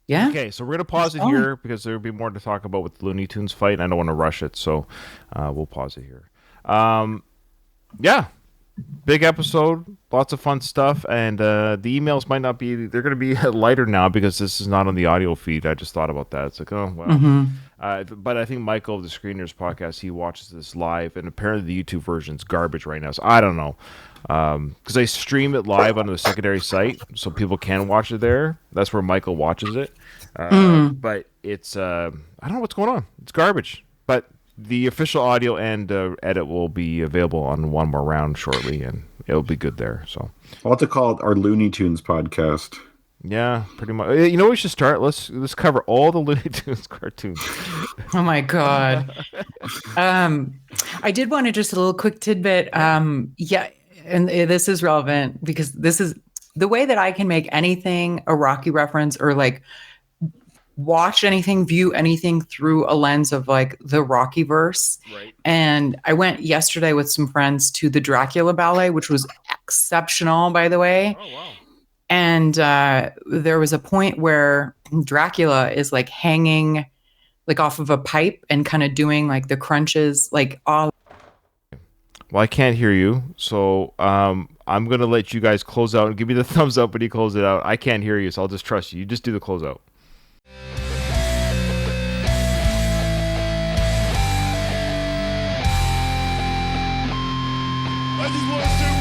S3: Yeah.
S1: Okay, so we're gonna pause it here because there'll be more to talk about with the Looney Tunes fight, and I don't want to rush it, so we'll pause it here. Yeah, big episode, lots of fun stuff, and the emails might not be. They're gonna be lighter now because this is not on the audio feed. I just thought about that. It's like, oh well. But I think Michael of the Screeners podcast, he watches this live, and apparently the YouTube version's garbage right now. So I don't know, because I stream it live on the secondary site, so people can watch it there. That's where Michael watches it. But it's I don't know what's going on. It's garbage. But the official audio and edit will be available on One More Round shortly, and it'll be good there. So
S4: I'll have to call it our Looney Tunes podcast.
S1: Yeah, pretty much. You know, we should start. Let's cover all the Looney Tunes cartoons.
S3: Oh my god. I did want to just a little quick tidbit. Yeah, and this is relevant because this is the way that I can make anything a Rocky reference or like watch anything, view anything through a lens of like the Rocky verse.
S1: Right.
S3: And I went yesterday with some friends to the Dracula ballet, which was exceptional, by the way.
S1: Oh, wow.
S3: And there was a point where Dracula is like hanging like off of a pipe and kind of doing like the crunches, like all.
S1: Well, I can't hear you, so I'm gonna let you guys close out and give me the thumbs up when you close it out. I can't hear you, so I'll just trust you. You just do the close out.
S12: I just want to say